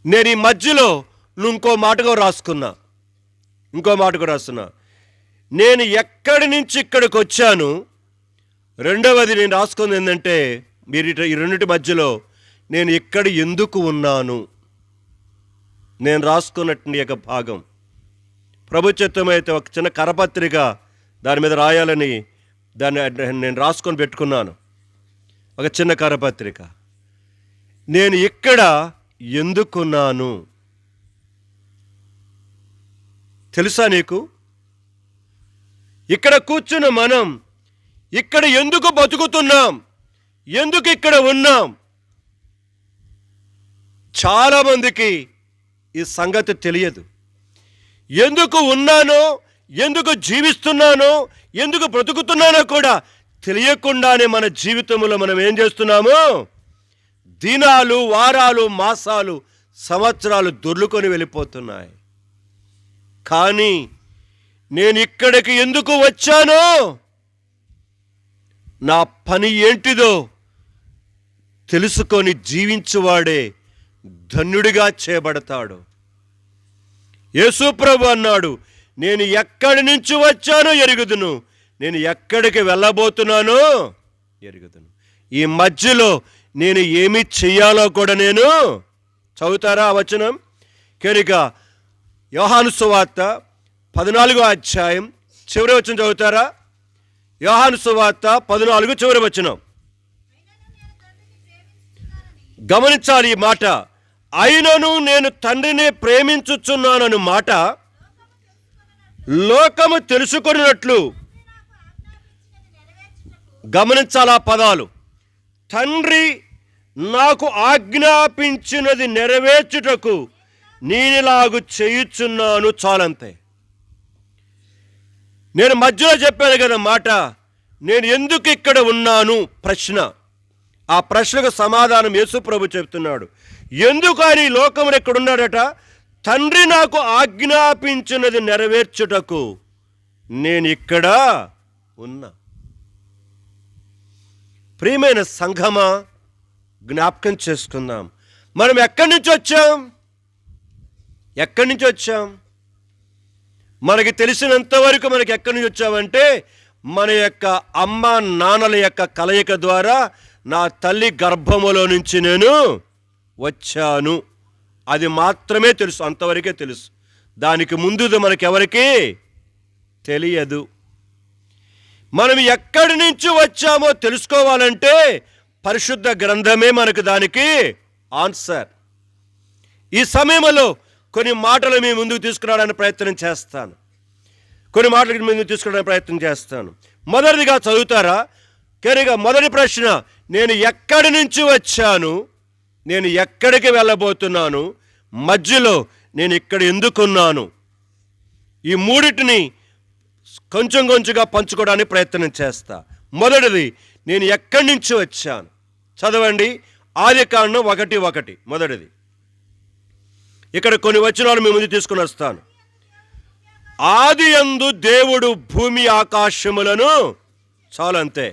నేను ఈ మధ్యలో ఇంకో మాట కూడా రాస్తున్నా. నేను ఎక్కడి నుంచి ఇక్కడికి వచ్చాను. రెండవది నేను రాసుకుంది ఏంటంటే, మీరు ఈ రెండింటి మధ్యలో నేను ఇక్కడ ఎందుకు ఉన్నాను నేను రాసుకున్నటువంటి యొక్క భాగం. ప్రభుత్వమైతే ఒక చిన్న కరపత్రిక దాని మీద రాయాలని దాన్ని నేను రాసుకొని పెట్టుకున్నాను. ఒక చిన్న కరపత్రిక. నేను ఇక్కడ ఎందుకున్నాను తెలుసా నీకు? ఇక్కడ కూర్చున్న మనం ఇక్కడ ఎందుకు బతుకుతున్నాం, ఎందుకు ఇక్కడ ఉన్నాం? చాలామందికి ఈ సంగతి తెలియదు. ఎందుకు ఉన్నానో, ఎందుకు జీవిస్తున్నానో, ఎందుకు బ్రతుకుతున్నానో కూడా తెలియకుండానే మన జీవితంలో మనం ఏం చేస్తున్నాము? దినాలు, వారాలు, మాసాలు, సంవత్సరాలు దొర్లుకొని వెళ్ళిపోతున్నాయి. కానీ నేను ఇక్కడికి ఎందుకు వచ్చానో, నా పని ఏంటిదో తెలుసుకొని జీవించువాడే ధన్యుడిగా చేయబడతాడు. యేసు ప్రభు అన్నాడు, నేను ఎక్కడి నుంచి వచ్చానో ఎరుగుదును, నేను ఎక్కడికి వెళ్ళబోతున్నానో ఎరుగుదును. ఈ మధ్యలో నేను ఏమి చెయ్యాలో కూడా నేను చదువుతారా వచనం? కనుక యోహాను సువార్త 14వ అధ్యాయం చివరి వచనం చదువుతారా? యోహాను సువార్త 14 చివరి వచనం గమనించాలి. ఈ మాట, అయినను నేను తండ్రిని ప్రేమించుచున్నానను మాట లోకము తెలుసుకొనినట్లు. గమనించాలా పదాలు. తండ్రి నాకు ఆజ్ఞాపించినది నెరవేర్చుటకు నేనిలాగు చేయుచున్నాను. చాలంతే. నేను మధ్యలో చెప్పాను కదా మాట, నేను ఎందుకు ఇక్కడ ఉన్నాను ప్రశ్న. ఆ ప్రశ్నకు సమాధానం యేసు ప్రభు చెప్తున్నాడు. ఎందుకు ఆయన ఈ లోకమున ఇక్కడ ఉన్నాడట? తండ్రి నాకు ఆజ్ఞాపించినది నెరవేర్చుటకు నేను ఇక్కడ ఉన్నా. ప్రియమైన సంఘమా, జ్ఞాపకం చేసుకుందాం. మనం ఎక్కడి నుంచి వచ్చాం? మనకి తెలిసినంత వరకు మనకి ఎక్కడి నుంచి వచ్చామంటే మన యొక్క అమ్మ నాన్నల యొక్క కలయిక ద్వారా నా తల్లి గర్భములో నుంచి నేను వచ్చాను. అది మాత్రమే తెలుసు, అంతవరకే తెలుసు. దానికి ముందుది మనకెవరికి తెలియదు. మనం ఎక్కడి నుంచి వచ్చామో తెలుసుకోవాలంటే పరిశుద్ధ గ్రంథమే మనకు దానికి ఆన్సర్. ఈ సమయంలో కొన్ని మాటలు మీ ముందుకు తీసుకురావడానికి ప్రయత్నం చేస్తాను. మొదటిదిగా చదువుతారా? కనుక మొదటి ప్రశ్న, నేను ఎక్కడి నుంచి వచ్చాను, నేను ఎక్కడికి వెళ్ళబోతున్నాను, మధ్యలో నేను ఇక్కడ ఎందుకున్నాను? ఈ మూడింటిని కొంచెం కొంచెంగా పంచుకోవడానికి ప్రయత్నం చేస్తా. మొదటిది, నేను ఎక్కడి నుంచి వచ్చాను. చదవండి, ఆదికాండం 1:1. మొదటిది. ఇక్కడ కొన్ని వచనాలు మీ ముందు తీసుకుని వస్తాను. ఆదియందు దేవుడు భూమి ఆకాశములను, చాలంతే.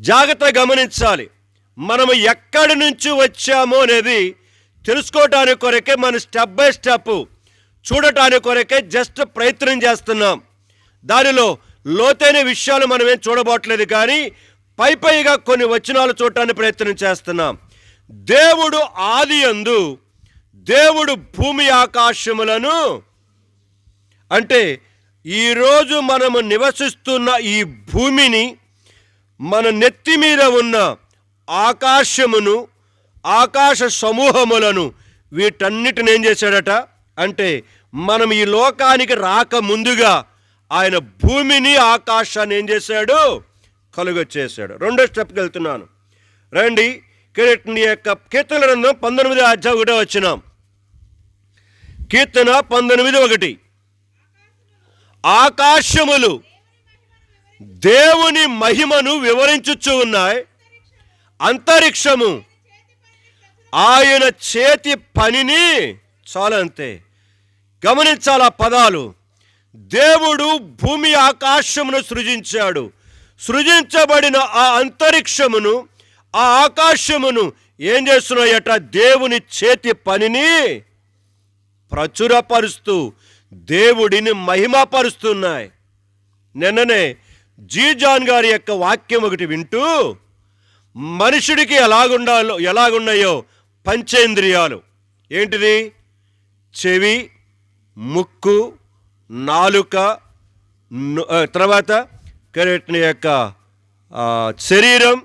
జాగ్రత్తగా గమనించాలి. మనము ఎక్కడి నుంచి వచ్చామో అనేది తెలుసుకోవటానికి కొరకే మనం స్టెప్ బై స్టెప్ చూడటానికి కొరకే జస్ట్ ప్రయత్నం చేస్తున్నాం. దానిలో లోతైన విషయాలు మనమేం చూడబోట్లేదు, కానీ పైగా కొన్ని వచనాలు చూడటానికి ప్రయత్నం చేస్తున్నాం. దేవుడు ఆదియందు దేవుడు భూమి ఆకాశములను అంటే ఈరోజు మనము నివసిస్తున్న ఈ భూమిని, మన నెత్తి మీద ఉన్న ఆకాశమును, ఆకాశ సమూహములను, వీటన్నిటిని ఏం చేశాడట అంటే మనం ఈ లోకానికి రాక ముందుగా ఆయన భూమిని ఆకాశాన్ని ఏం చేశాడు? కలుగొచ్చేసాడు. రెండో స్టెప్కి వెళ్తున్నాను. రండి, నీ యొక్క కీర్తన గ్రంథం 19:1. కీర్తన 19:1. ఆకాశములు దేవుని మహిమను వివరించుచు ఉన్నాయి, అంతరిక్షము ఆయన చేతి పనిని, చాలంతే. గమనించాల పదాలు. దేవుడు భూమి ఆకాశమును సృజించాడు. సృజించబడిన ఆ అంతరిక్షమును, ఆ ఆకాశమును ఏం చేస్తున్నాయట? దేవుని చేతి పనిని ప్రచురపరుస్తూ దేవుడిని మహిమపరుస్తున్నాయి. నిన్ననే జీజాన్ గారి యొక్క వాక్యం ఒకటి వింటూ, మనుషుడికి ఎలాగున్నాయో పంచేంద్రియాలు, ఏంటిది? చెవి, ముక్కు, నాలుక, తర్వాత నీ యొక్క శరీరం,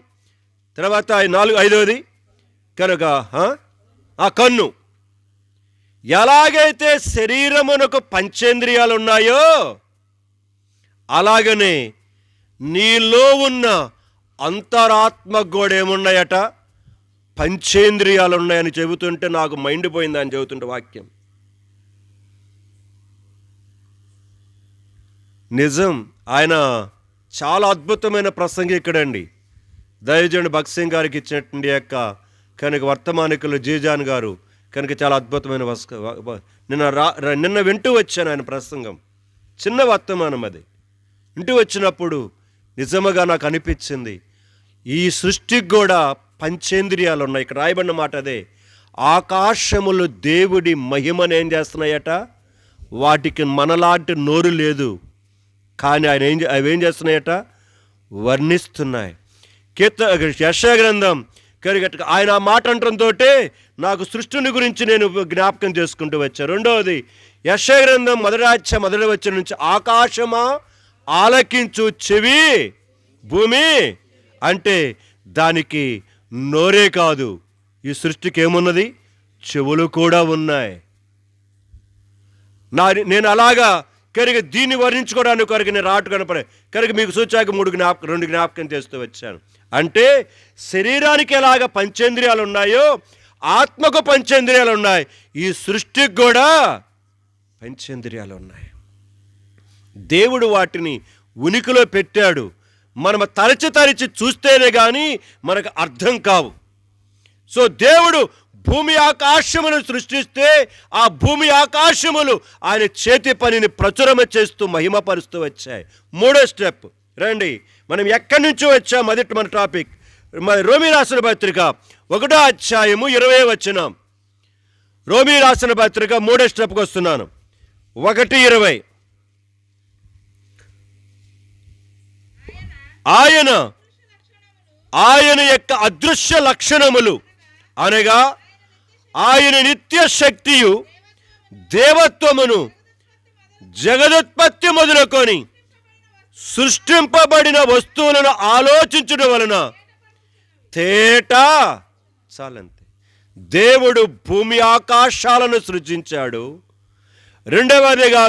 తర్వాత 5వది కనుక ఆ కన్ను. ఎలాగైతే శరీరమునకు పంచేంద్రియాలు ఉన్నాయో అలాగనే నీలో ఉన్న అంతరాత్మకు కూడా ఏమున్నాయట? పంచేంద్రియాలు ఉన్నాయని చెబుతుంటే నాకు మైండ్ పోయిందని చెబుతుంటే వాక్యం నిజం. ఆయన చాలా అద్భుతమైన ప్రసంగికుడండి. దైవజనుడు భగత్ సింగ్ గారికి ఇచ్చినటువంటి యొక్క కనుక వర్తమానికులు జీజాన్ గారు కనుక చాలా అద్భుతమైన నిన్న వింటూ వచ్చాను ఆయన ప్రసంగం. చిన్న వర్తమానం అది. వింటూ వచ్చినప్పుడు నిజముగా నాకు అనిపించింది, ఈ సృష్టికి కూడా పంచేంద్రియాలు ఉన్నాయి. ఇక్కడ రాయబడిన మాట అదే. ఆకాశములు దేవుడి మహిమను ఏం చేస్తున్నాయట? వాటికి మనలాంటి నోరు లేదు, కానీ అవి ఏం చేస్తున్నాయట? వర్ణిస్తున్నాయి. యెషయా గ్రంథం ఆయన ఆ మాట అంటంతో నాకు సృష్టిని గురించి నేను జ్ఞాపకం చేసుకుంటూ వచ్చాను. రెండవది, యెషయా గ్రంథం 1:1 నుంచి, ఆకాశమా ఆలకించు, చెవి భూమి అంటే దానికి నోరే కాదు, ఈ సృష్టికి ఏమున్నది? చెవులు కూడా ఉన్నాయి. నేను అలాగా కనుక దీన్ని వర్ణించుకోవడానికి కొరకు నేను రాటు కనపడే కనుక మీకు సూచాక 2 జ్ఞాపకం చేస్తూ వచ్చాను. అంటే శరీరానికి ఎలాగ పంచేంద్రియాలు ఉన్నాయో ఆత్మకు పంచేంద్రియాలు ఉన్నాయి, ఈ సృష్టికి కూడా పంచేంద్రియాలు ఉన్నాయి. దేవుడు వాటిని ఉనికిలో పెట్టాడు. మనం తరచి చూస్తేనే కానీ మనకు అర్థం కావు. సో దేవుడు భూమి ఆకాశమును సృష్టిస్తే ఆ భూమి ఆకాశములు ఆయన చేతి పనిని ప్రచురమ చేస్తూ మహిమపరుస్తూ వచ్చాయి. మూడో స్టెప్ రండి, మనం ఎక్కడి నుంచో వచ్చాం. మొదటి మన టాపిక్ రోమీ రాసిన పత్రిక 1వ అధ్యాయము 20వ వచనం. రోమీ రాసిన పత్రిక 3వ స్టెప్కి వస్తున్నాను. 1:20. ఆయన యొక్క అదృశ్య లక్షణములు అనగా ఆయన నిత్య శక్తియు దేవత్వమును జగదుత్పత్తి మొదలుకొని సృష్టింపబడిన వస్తువులను ఆలోచించడం వలన తేటా చాలంతే. దేవుడు భూమి ఆకాశాలను సృజించాడు. రెండవదిగా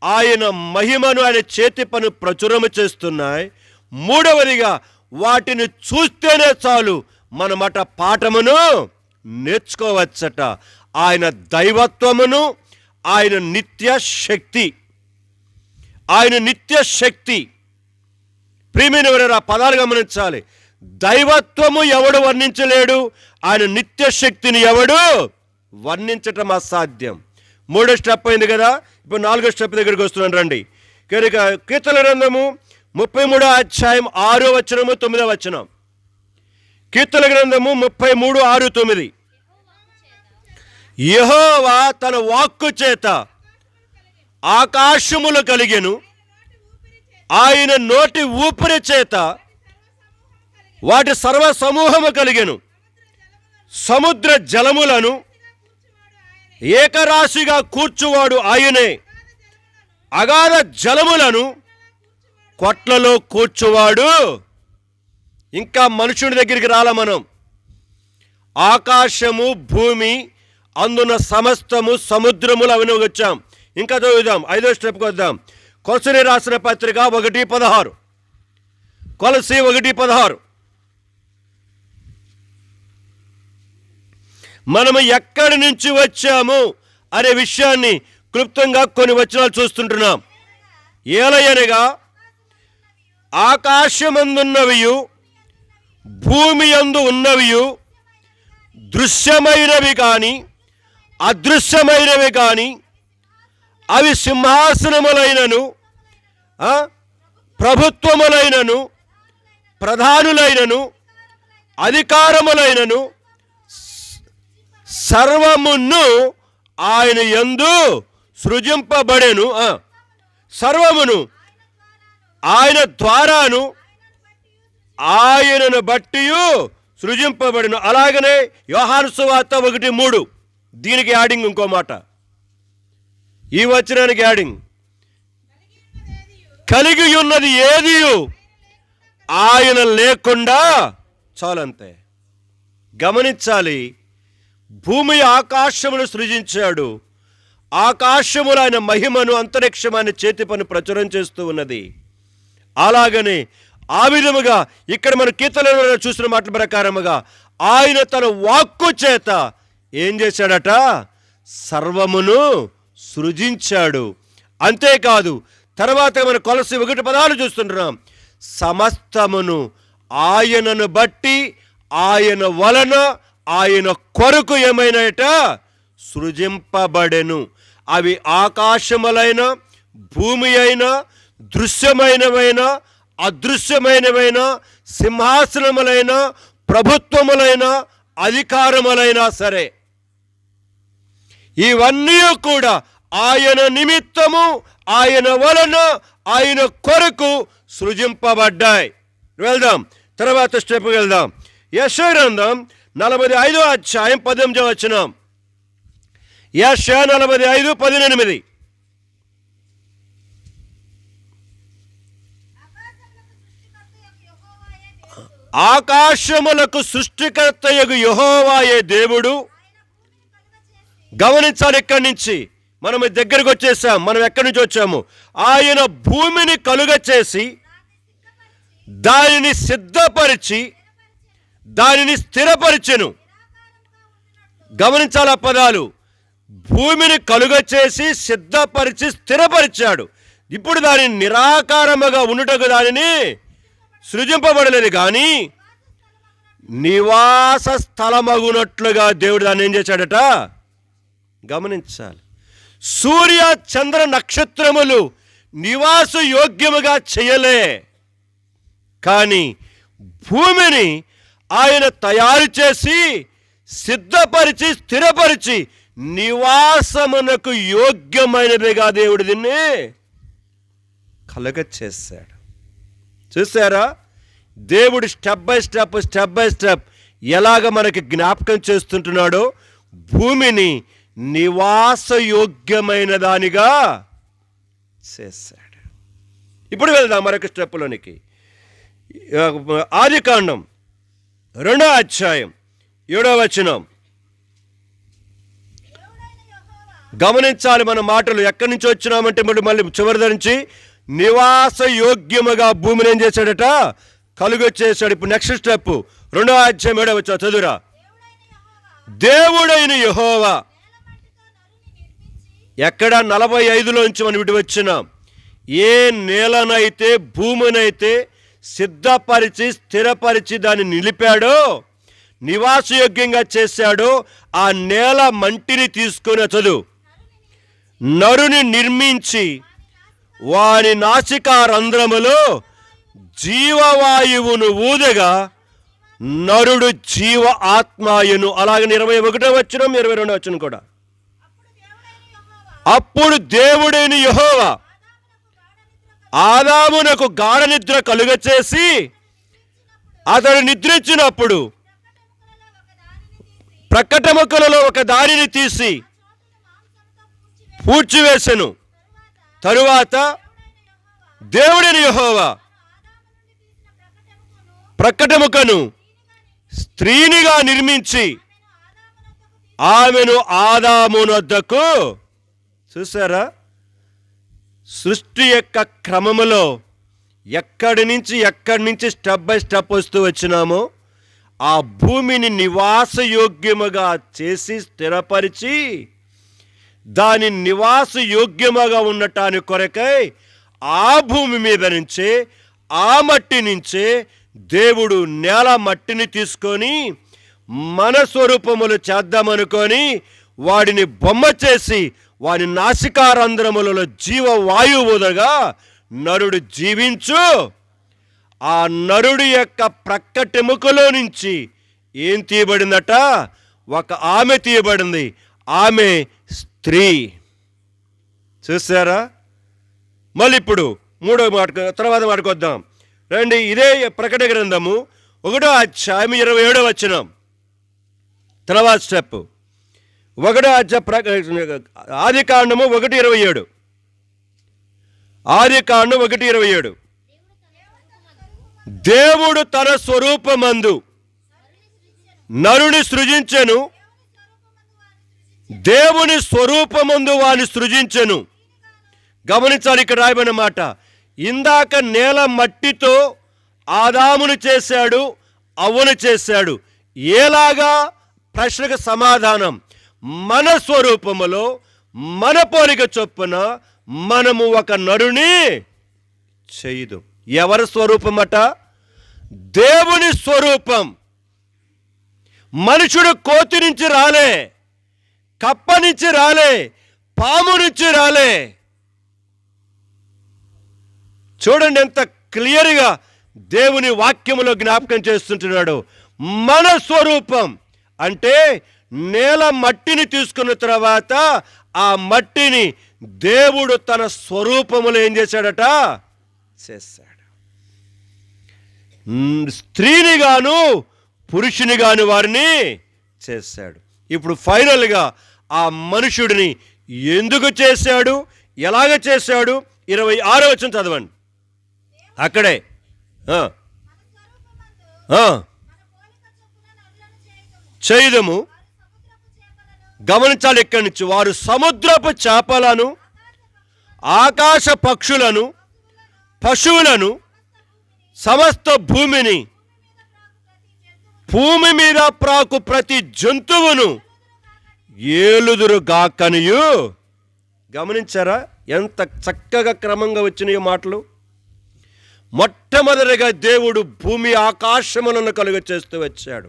ఆయన మహిమను ఆయన చేతి పని ప్రచురము చేస్తున్నాయి. మూడవదిగా వాటిని చూస్తేనే చాలు మనమట పాఠమును నేర్చుకోవచ్చట. ఆయన దైవత్వమును, ఆయన నిత్య శక్తి, ఆయన నిత్య శక్తి. ప్రియమైన వారు ఆ పదాలు గమనించాలి. దైవత్వము ఎవడు వర్ణించలేడు, ఆయన నిత్య శక్తిని ఎవడు వర్ణించటం అసాధ్యం. 3వ స్టెప్ అయింది కదా, ఇప్పుడు 4వ స్టెప్ దగ్గరికి వస్తున్నాను రండి. కనుక కీర్తన గ్రంథము 33వ అధ్యాయం 6వ వచనము 9వ వచనం. కీర్తన గ్రంథము 33:6-9. యెహోవా తన వాక్కు చేత ఆకాశములు కలిగెను, ఆయన నోటి ఊపిరి చేత వాటి సర్వ సమూహము కలిగెను. సముద్ర జలములను ఏకరాశిగా కూర్చువాడు ఆయనే, అగాధ జలములను కొట్లలో కూర్చువాడు. ఇంకా మనుషుడి దగ్గరికి రాల మనం. ఆకాశము, భూమి, అందున సమస్తము, సముద్రములు అవన్నీ వచ్చాం. ఇంకా చదువుదాం, 5వ స్టెప్కి వద్దాం. కొలసీ రాసిన పత్రిక 1:16. కొలసీ 1:16. మనము ఎక్కడి నుంచి వచ్చాము అనే విషయాన్ని క్లుప్తంగా కొన్ని వచనాలు చూస్తుంటున్నాం. ఏలయనగా ఆకాశమందున్నవియు భూమి యందు ఉన్నవియు దృశ్యమైనవి కానీ అదృశ్యమైనవి కానీ అవి సింహాసనములైనను ప్రభుత్వములైనను ప్రధానులైనను అధికారములైనను సర్వమును ఆయన యందు సృజింపబడెను. సర్వమును ఆయన ద్వారాను ఆయనను బట్టి సృజింపబడెను. అలాగనే యోహాను సువార్త 1:3. దీనికి యాడింగ్ ఇంకో మాట, ఈ వచనానికి యాడింగ్. కలిగి ఉన్నది ఏది ఆయన లేకుండా చాలంతే. గమనించాలి, భూమి ఆకాశమును సృజించాడు. ఆకాశములు ఆయన మహిమను, అంతరిక్షమైన చేతి పని ప్రచురం చేస్తూ ఉన్నది. అలాగనే ఆ విధముగా ఇక్కడ మన కీర్తనలో చూసిన మాటల ప్రకారముగా ఆయన తన వాక్కు చేత ఏం చేశాడట? సర్వమును సృజించాడు. అంతేకాదు, తర్వాత మన కొలసీ 1:16 చూస్తుంటున్నాం. సమస్తమును ఆయనను బట్టి, ఆయన వలన, ఆయన కొరకు ఏమైనాయట? సృజింపబడెను. అవి ఆకాశములైన, భూమి అయినా, దృశ్యమైనవైన, అదృశ్యమైనవైన, సింహాసనములైన, ప్రభుత్వములైన, అధికారములైనా సరే, ఇవన్నీ కూడా ఆయన నిమిత్తము, ఆయన వలన, ఆయన కొరకు సృజింపబడ్డాయి. వెళ్దాం, తర్వాత స్టెప్ వెళ్దాం. యెషయా గ్రంథం 45వ అధ్యాయం 18వ వచనం. యెషయా 45:18. ఆకాశములకు సృష్టికర్తయగు యెహోవాయే దేవుడు. గమనించాలి, ఇక్కడి నుంచి మనం దగ్గరకు వచ్చేసాం. మనం ఎక్కడి నుంచి వచ్చాము? ఆయన భూమిని కలుగ చేసి దానిని సిద్ధపరిచి దానిని స్థిరపరిచెను. గమనించాలి ఆ పదాలు. భూమిని కలుగ చేసి సిద్ధపరిచి స్థిరపరిచాడు. ఇప్పుడు దానిని నిరాకారముగా ఉండుటకు దానిని సృజింపబడలేదు, కానీ నివాస స్థలమగునట్లుగా దేవుడు దాన్ని ఏం చేశాడట? గమనించాలి. సూర్య చంద్ర నక్షత్రములు నివాస యోగ్యముగా చేయలే, కానీ భూమిని ఆయన తయారు చేసి సిద్ధపరిచి స్థిరపరిచి నివాసమునకు యోగ్యమైనదిగా దేవుడు దీన్ని కలగ చేశాడు. చూసారా? దేవుడు స్టెప్ బై స్టెప్ ఎలాగ మనకి జ్ఞాపకం చేస్తుంటున్నాడో భూమిని నివాసయోగ్యమైన దానిగా చేశాడు. ఇప్పుడు వెళ్దాం మరొక స్టెప్లోనికి. ఆదికాండం 2వ అధ్యాయం 7వ వచనం. గమనించాలి మన మాటలు. ఎక్కడి నుంచి వచ్చినామంటే మళ్ళీ చివరి నుంచి నివాస యోగ్యముగా భూమిని ఏం చేశాడట? కలుగొచ్చేసాడు. ఇప్పుడు నెక్స్ట్ స్టెప్ 2వ అధ్యాయం 7వ వచనం చదువురా. దేవుడైన యెహోవా, ఎక్కడ 45లోంచి మనం ఇటు వచ్చినాం. ఏ నేలనైతే భూమినైతే సిద్ధపరిచి స్థిరపరిచి దాన్ని నిలిపాడో, నివాసయోగ్యంగా చేశాడో, ఆ నేల మంటిని తీసుకుని చదువు. నరుని నిర్మించి వారి నాసికా రంధ్రములో జీవవాయువును ఊదగా నరుడు జీవ ఆత్మాయును. అలాగే 21వ వచనం 22వ వచనం కూడా. అప్పుడు దేవుడైన యెహోవా ఆదామునకు గాఢ నిద్ర కలుగచేసి అతడు నిద్రించినప్పుడు ప్రక్కటముకలలో ఒక దారిని తీసి పూడ్చివేసెను. తరువాత దేవుడైన యెహోవా ప్రక్కటముకను స్త్రీనిగా నిర్మించి ఆమెను ఆదామునొద్దకు. చూసారా? సృష్టి యొక్క క్రమములో ఎక్కడి నుంచి స్టెప్ బై స్టెప్ వస్తూ వచ్చినామో ఆ భూమిని నివాసయోగ్యముగా చేసి స్థిరపరిచి దాని నివాసయోగ్యముగా ఉండటానికి కొరకై ఆ భూమి మీద నుంచే, ఆ మట్టి నుంచే దేవుడు నేల మట్టిని తీసుకొని మన స్వరూపములు చేద్దామనుకొని వాడిని బొమ్మ చేసి వాని నాసికారంధ్రములలో జీవవాయువు ఊదగా నరుడు జీవించు. ఆ నరుడి యొక్క ప్రక్కటెముకలో నుంచి ఏం తీయబడిందట? ఒక ఆమె తీయబడింది. ఆమె స్త్రీ. చూసారా? మళ్ళీ ఇప్పుడు 3వ మాట తర్వాత మాటకొద్దాం రండి. ఇదే ప్రకటన గ్రంథము 1వ అధ్యాయం 27వ వచనం. తర్వాత స్టెప్ 1వ అధ్యాయం ఆదికాండము 1:27. ఆదికాండం 1:27. దేవుడు తన స్వరూపమందు నరుని సృజించెను, దేవుని స్వరూపమందు వాని సృజించెను. గమనించాలి ఇక్కడ రాయబడిన మాట. ఇందాక నేల మట్టితో ఆదామును చేశాడు, అవ్వను చేశాడు. ఏలాగా? ప్రశ్నకు సమాధానం, మన స్వరూపములో మన పోలిక చొప్పున మనము ఒక నరుని చేయదు. ఎవరి స్వరూపమట? దేవుని స్వరూపం. మనుషుడు కోతి నుంచి రాలే, కప్ప నుంచి రాలే, పాము నుంచి రాలే. చూడండి ఎంత క్లియర్గా దేవుని వాక్యములో జ్ఞాపకం చేస్తుంటున్నాడు. మన స్వరూపం అంటే నేల మట్టిని తీసుకున్న తర్వాత ఆ మట్టిని దేవుడు తన స్వరూపములో ఏం చేశాడట? చేశాడు. స్త్రీని గాను పురుషుని గాను వారిని చేశాడు. ఇప్పుడు ఫైనల్గా ఆ మనుషుడిని ఎందుకు చేశాడు, ఎలాగ చేశాడు? 26వ వచనం చదవండి. అక్కడే చేయదము. గమనించాలి ఇక్కడి నుంచి. వారు సముద్రపు చేపలను, ఆకాశ పక్షులను, పశువులను, సమస్త భూమిని, భూమి మీద ప్రాకు ప్రతి జంతువును ఏలుదురు గాకనియు. గమనించారా ఎంత చక్కగా క్రమంగా వచ్చినాయో మాటలు? మొట్టమొదటిగా దేవుడు భూమి ఆకాశములను కలుగ చేస్తూ వచ్చాడు.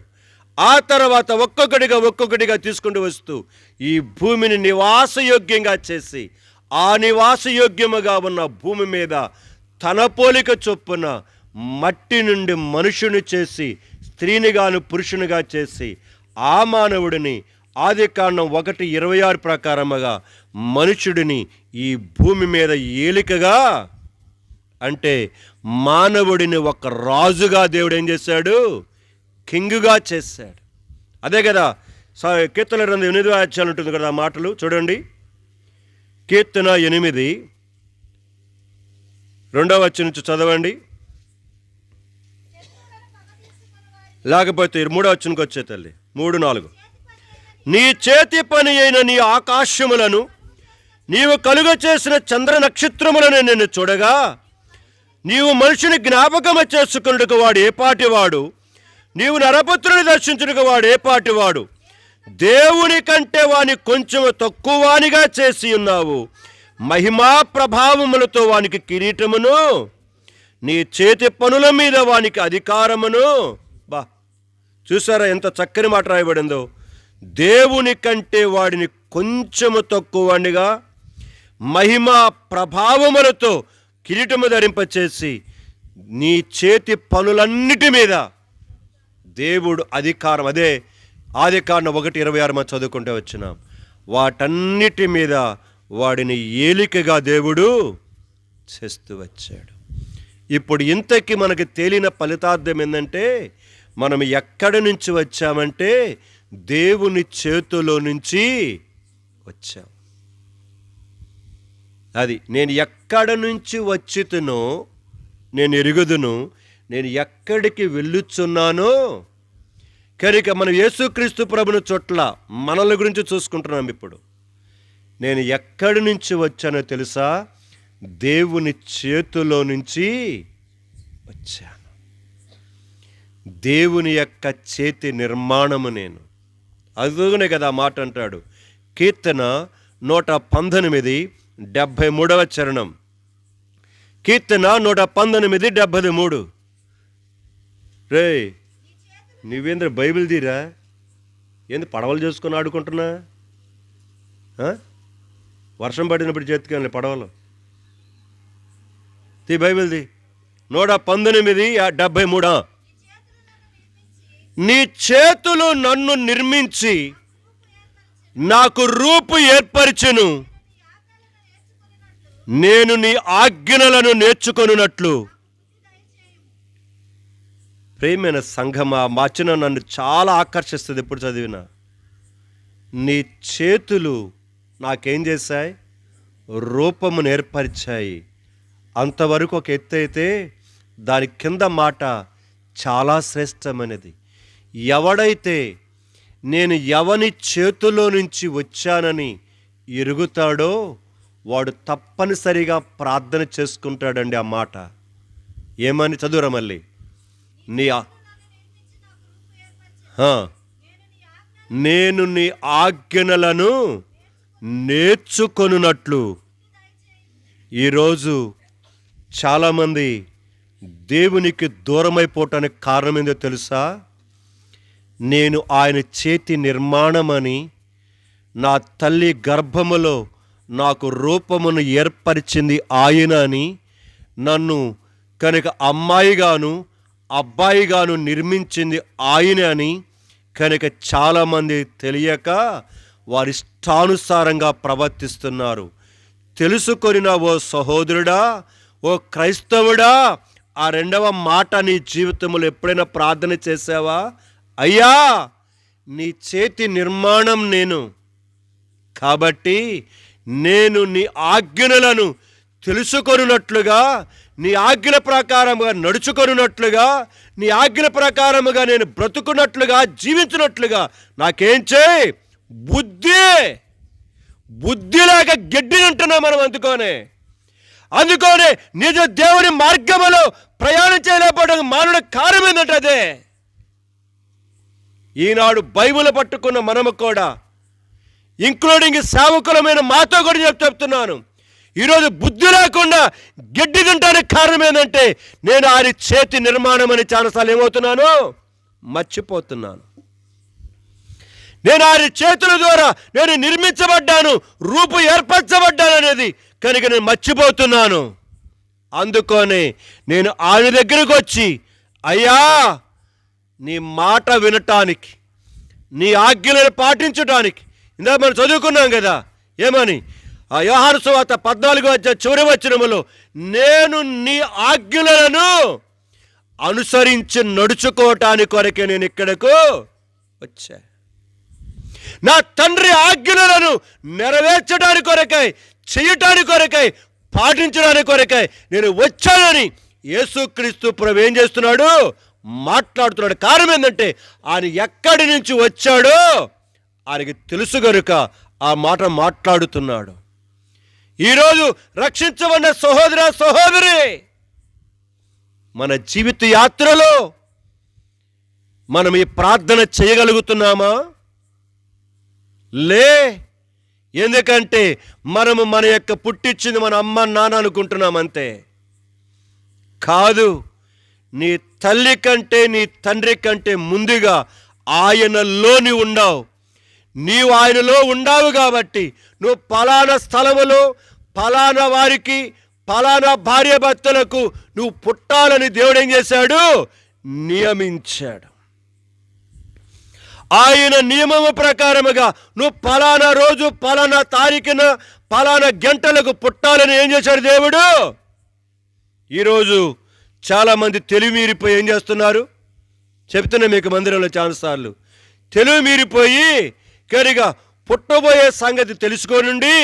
ఆ తర్వాత ఒక్కొక్కటిగా తీసుకుంటూ వస్తూ ఈ భూమిని నివాసయోగ్యంగా చేసి, ఆ నివాసయోగ్యముగా ఉన్న భూమి మీద తన పోలిక చొప్పున మట్టి నుండి మనుషుని చేసి, స్త్రీనిగాను పురుషునిగా చేసి, ఆ మానవుడిని ఆదికాండం 1:26 ప్రకారముగా మనుషుడిని ఈ భూమి మీద ఏలికగా, అంటే మానవుడిని ఒక రాజుగా దేవుడు ఏం చేశాడు? కింగుగా చేశాడు. అదే కదా కీర్తన 8వ అధ్యాయం ఉంటుంది కదా ఆ మాటలు చూడండి. కీర్తన 8 2వ వచనం నుంచి చదవండి. లేకపోతే 3వ వచనంకి వచ్చే తల్లి 3-4. నీ చేతి పని అయిన నీ ఆకాశములను, నీవు కలుగ చేసిన చంద్ర నక్షత్రములను నేను చూడగా, నీవు మనుషుని జ్ఞాపకము చేసుకున్నట్టుకు వాడు ఏ పాటివాడు, నీవు నరపుత్రుని దర్శించుటకు వాడు ఏ పాటివాడు. దేవుని కంటే వాని కొంచెం తక్కువనిగా చేసి ఉన్నావు. మహిమా ప్రభావములతో వానికి కిరీటమును, నీ చేతి పనుల మీద వానికి అధికారమును. బా, చూసారా ఎంత చక్కని మాట రాయబడిందో? దేవుని కంటే వాడిని కొంచెము తక్కువనిగా మహిమా ప్రభావములతో కిరీటము ధరింపచేసి, నీ చేతి పనులన్నిటి మీద దేవుడు అధికారం, అదే ఆదికాండం 1:26 మనం చదువుకుంటే వచ్చినాం, వాటన్నిటి మీద వాడిని ఏలికగా దేవుడు చేస్తూ వచ్చాడు. ఇప్పుడు ఇంతకీ మనకి తేలిన ఫలితార్థం ఏంటంటే, మనం ఎక్కడి నుంచి వచ్చామంటే దేవుని చేతిలో నుంచి వచ్చాం. అది నేను ఎక్కడ నుంచి వచ్చితునో నేను ఎరుగుదును, నేను ఎక్కడికి వెళ్ళుచున్నానో. కనుక మనం యేసుక్రీస్తు ప్రభుని చోట్ల మనల గురించి చూసుకుంటున్నాం. ఇప్పుడు నేను ఎక్కడి నుంచి వచ్చానో తెలుసా? దేవుని చేతిలో నుంచి వచ్చాను. దేవుని యొక్క చేతి నిర్మాణము నేను. అదుగునే కదా మాట అంటాడు. కీర్తన 119:73 చరణం. కీర్తన 119:73. రే నువ్వేంద్ర బైబిల్ తీరా? ఏంది పడవలు చేసుకొని ఆడుకుంటున్నా? వర్షం పడినప్పుడు చేతికి పడవలు తీ, బైబిల్ది 119:73. నీ చేతులు నన్ను నిర్మించి నాకు రూపు ఏర్పరిచెను, నేను నీ ఆజ్ఞలను నేర్చుకొనున్నట్లు. ప్రియమైన సంఘమా, మార్చిన నన్ను చాలా ఆకర్షిస్తుంది ఎప్పుడు చదివినా. నీ చేతులు నాకేం చేశాయి? రూపమును ఏర్పరిచాయి. అంతవరకు ఒక ఎత్తు అయితే, దాని కింద మాట చాలా శ్రేష్టమైనది. ఎవడైతే నేను ఎవని చేతిలో నుంచి వచ్చానని ఎరుగుతాడో వాడు తప్పనిసరిగా ప్రార్థన చేసుకుంటాడండి. ఆ మాట ఏమని చదువురా మళ్ళీ? నేను నీ ఆజ్ఞలను నేర్చుకొనున్నట్లు. ఈరోజు చాలామంది దేవునికి దూరమైపోవటానికి కారణం ఏందో తెలుసా? నేను ఆయన చేతి నిర్మాణమని, నా తల్లి గర్భములో నాకు రూపమును ఏర్పరిచింది ఆయన అని, నన్ను కనుక అమ్మాయిగాను అబ్బాయిగాను నిర్మించింది ఆయన అని కనుక చాలామంది తెలియక వారి ఇష్టానుసారంగా ప్రవర్తిస్తున్నారు. తెలుసుకొనిన ఓ సహోదరుడా, ఓ క్రైస్తవుడా, ఆ రెండవ మాట నీ జీవితంలో ఎప్పుడైనా ప్రార్థన చేసావా? అయ్యా, నీ చేతి నిర్మాణం నేను, కాబట్టి నేను నీ ఆజ్ఞలను తెలుసుకొనున్నట్లుగా, నీ ఆజ్ఞల ప్రకారముగా నడుచుకొనున్నట్లుగా, నీ ఆజ్ఞల ప్రకారముగా నేను బ్రతుకున్నట్లుగా, జీవించినట్లుగా నాకేం చేయి? బుద్ధి. బుద్ధిలాగా గడ్డిని ఉంటున్నాం మనం అందుకోనే. అందుకని నిజ దేవుని మార్గములో ప్రయాణం చేయలేకపోవడం మానవుడి కారణం ఏంటంటే అదే. ఈనాడు బైబిల్ పట్టుకున్న మనము కూడా, ఇంక్లూడింగ్ సేవకులమైన మాతో కూడా చెప్తున్నాను, ఈరోజు బుద్ధి లేకుండా గడ్డి తింటానికి కారణం ఏంటంటే నేను ఆయన చేతి నిర్మాణం అని చాలాసార్లు ఏమవుతున్నాను, మర్చిపోతున్నాను. నేను ఆయన చేతుల ద్వారా నేను నిర్మించబడ్డాను, రూపు ఏర్పరచబడ్డాను అనేది కనుక నేను మర్చిపోతున్నాను. అందుకని నేను ఆయన దగ్గరకు వచ్చి, అయ్యా నీ మాట వినటానికి, నీ ఆజ్ఞలను పాటించడానికి, ఇందాక మనం చదువుకున్నాం కదా ఏమని, ఆ యోహాను సువార్త 14 చివరి వచనములో, నేను నీ ఆజ్ఞలను అనుసరించి నడుచుకోవటానికి కొరకే నేను ఇక్కడకు వచ్చా. నా తండ్రి ఆజ్ఞలను నెరవేర్చడానికి కొరకై, చేయటానికి కొరకై, పాటించడానికి కొరకై నేను వచ్చానని యేసుక్రీస్తు ప్రభు ఏం చేస్తున్నాడు, మాట్లాడుతున్నాడు. కారణం ఏంటంటే ఆయన ఎక్కడి నుంచి వచ్చాడో ఆయనకి తెలుసు గనుక ఆ మాట మాట్లాడుతున్నాడు. ఈరోజు రక్షించబడిన సహోదర సహోదరి, మన జీవిత యాత్రలో మనం ఈ ప్రార్థన చేయగలుగుతున్నామా? లే. ఎందుకంటే మనము మన యొక్క పుట్టించింది మన అమ్మ నాన్న అనుకుంటున్నాం అంతే. కాదు, నీ తల్లి కంటే నీ తండ్రి కంటే ముందుగా ఆయనలో నీవు ఉండావు. నీవు ఆయనలో ఉండావు కాబట్టి నువ్వు పలానా స్థలములో పలానా వారికి పలానా భార్య భర్తలకు నువ్వు పుట్టాలని దేవుడు ఏం చేశాడు, నియమించాడు. ఆయన నియమము ప్రకారముగా నువ్వు పలానా రోజు పలానా తారీఖున పలానా గంటలకు పుట్టాలని ఏం చేశాడు దేవుడు. ఈరోజు చాలామంది తెలివి మీరిపోయి ఏం చేస్తున్నారు, చెప్తున్నా మీకు మందిరంలో చాలాసార్లు, తెలివి మీరిపోయి కనుక పుట్టబోయే సంగతి తెలుసుకోనుండి,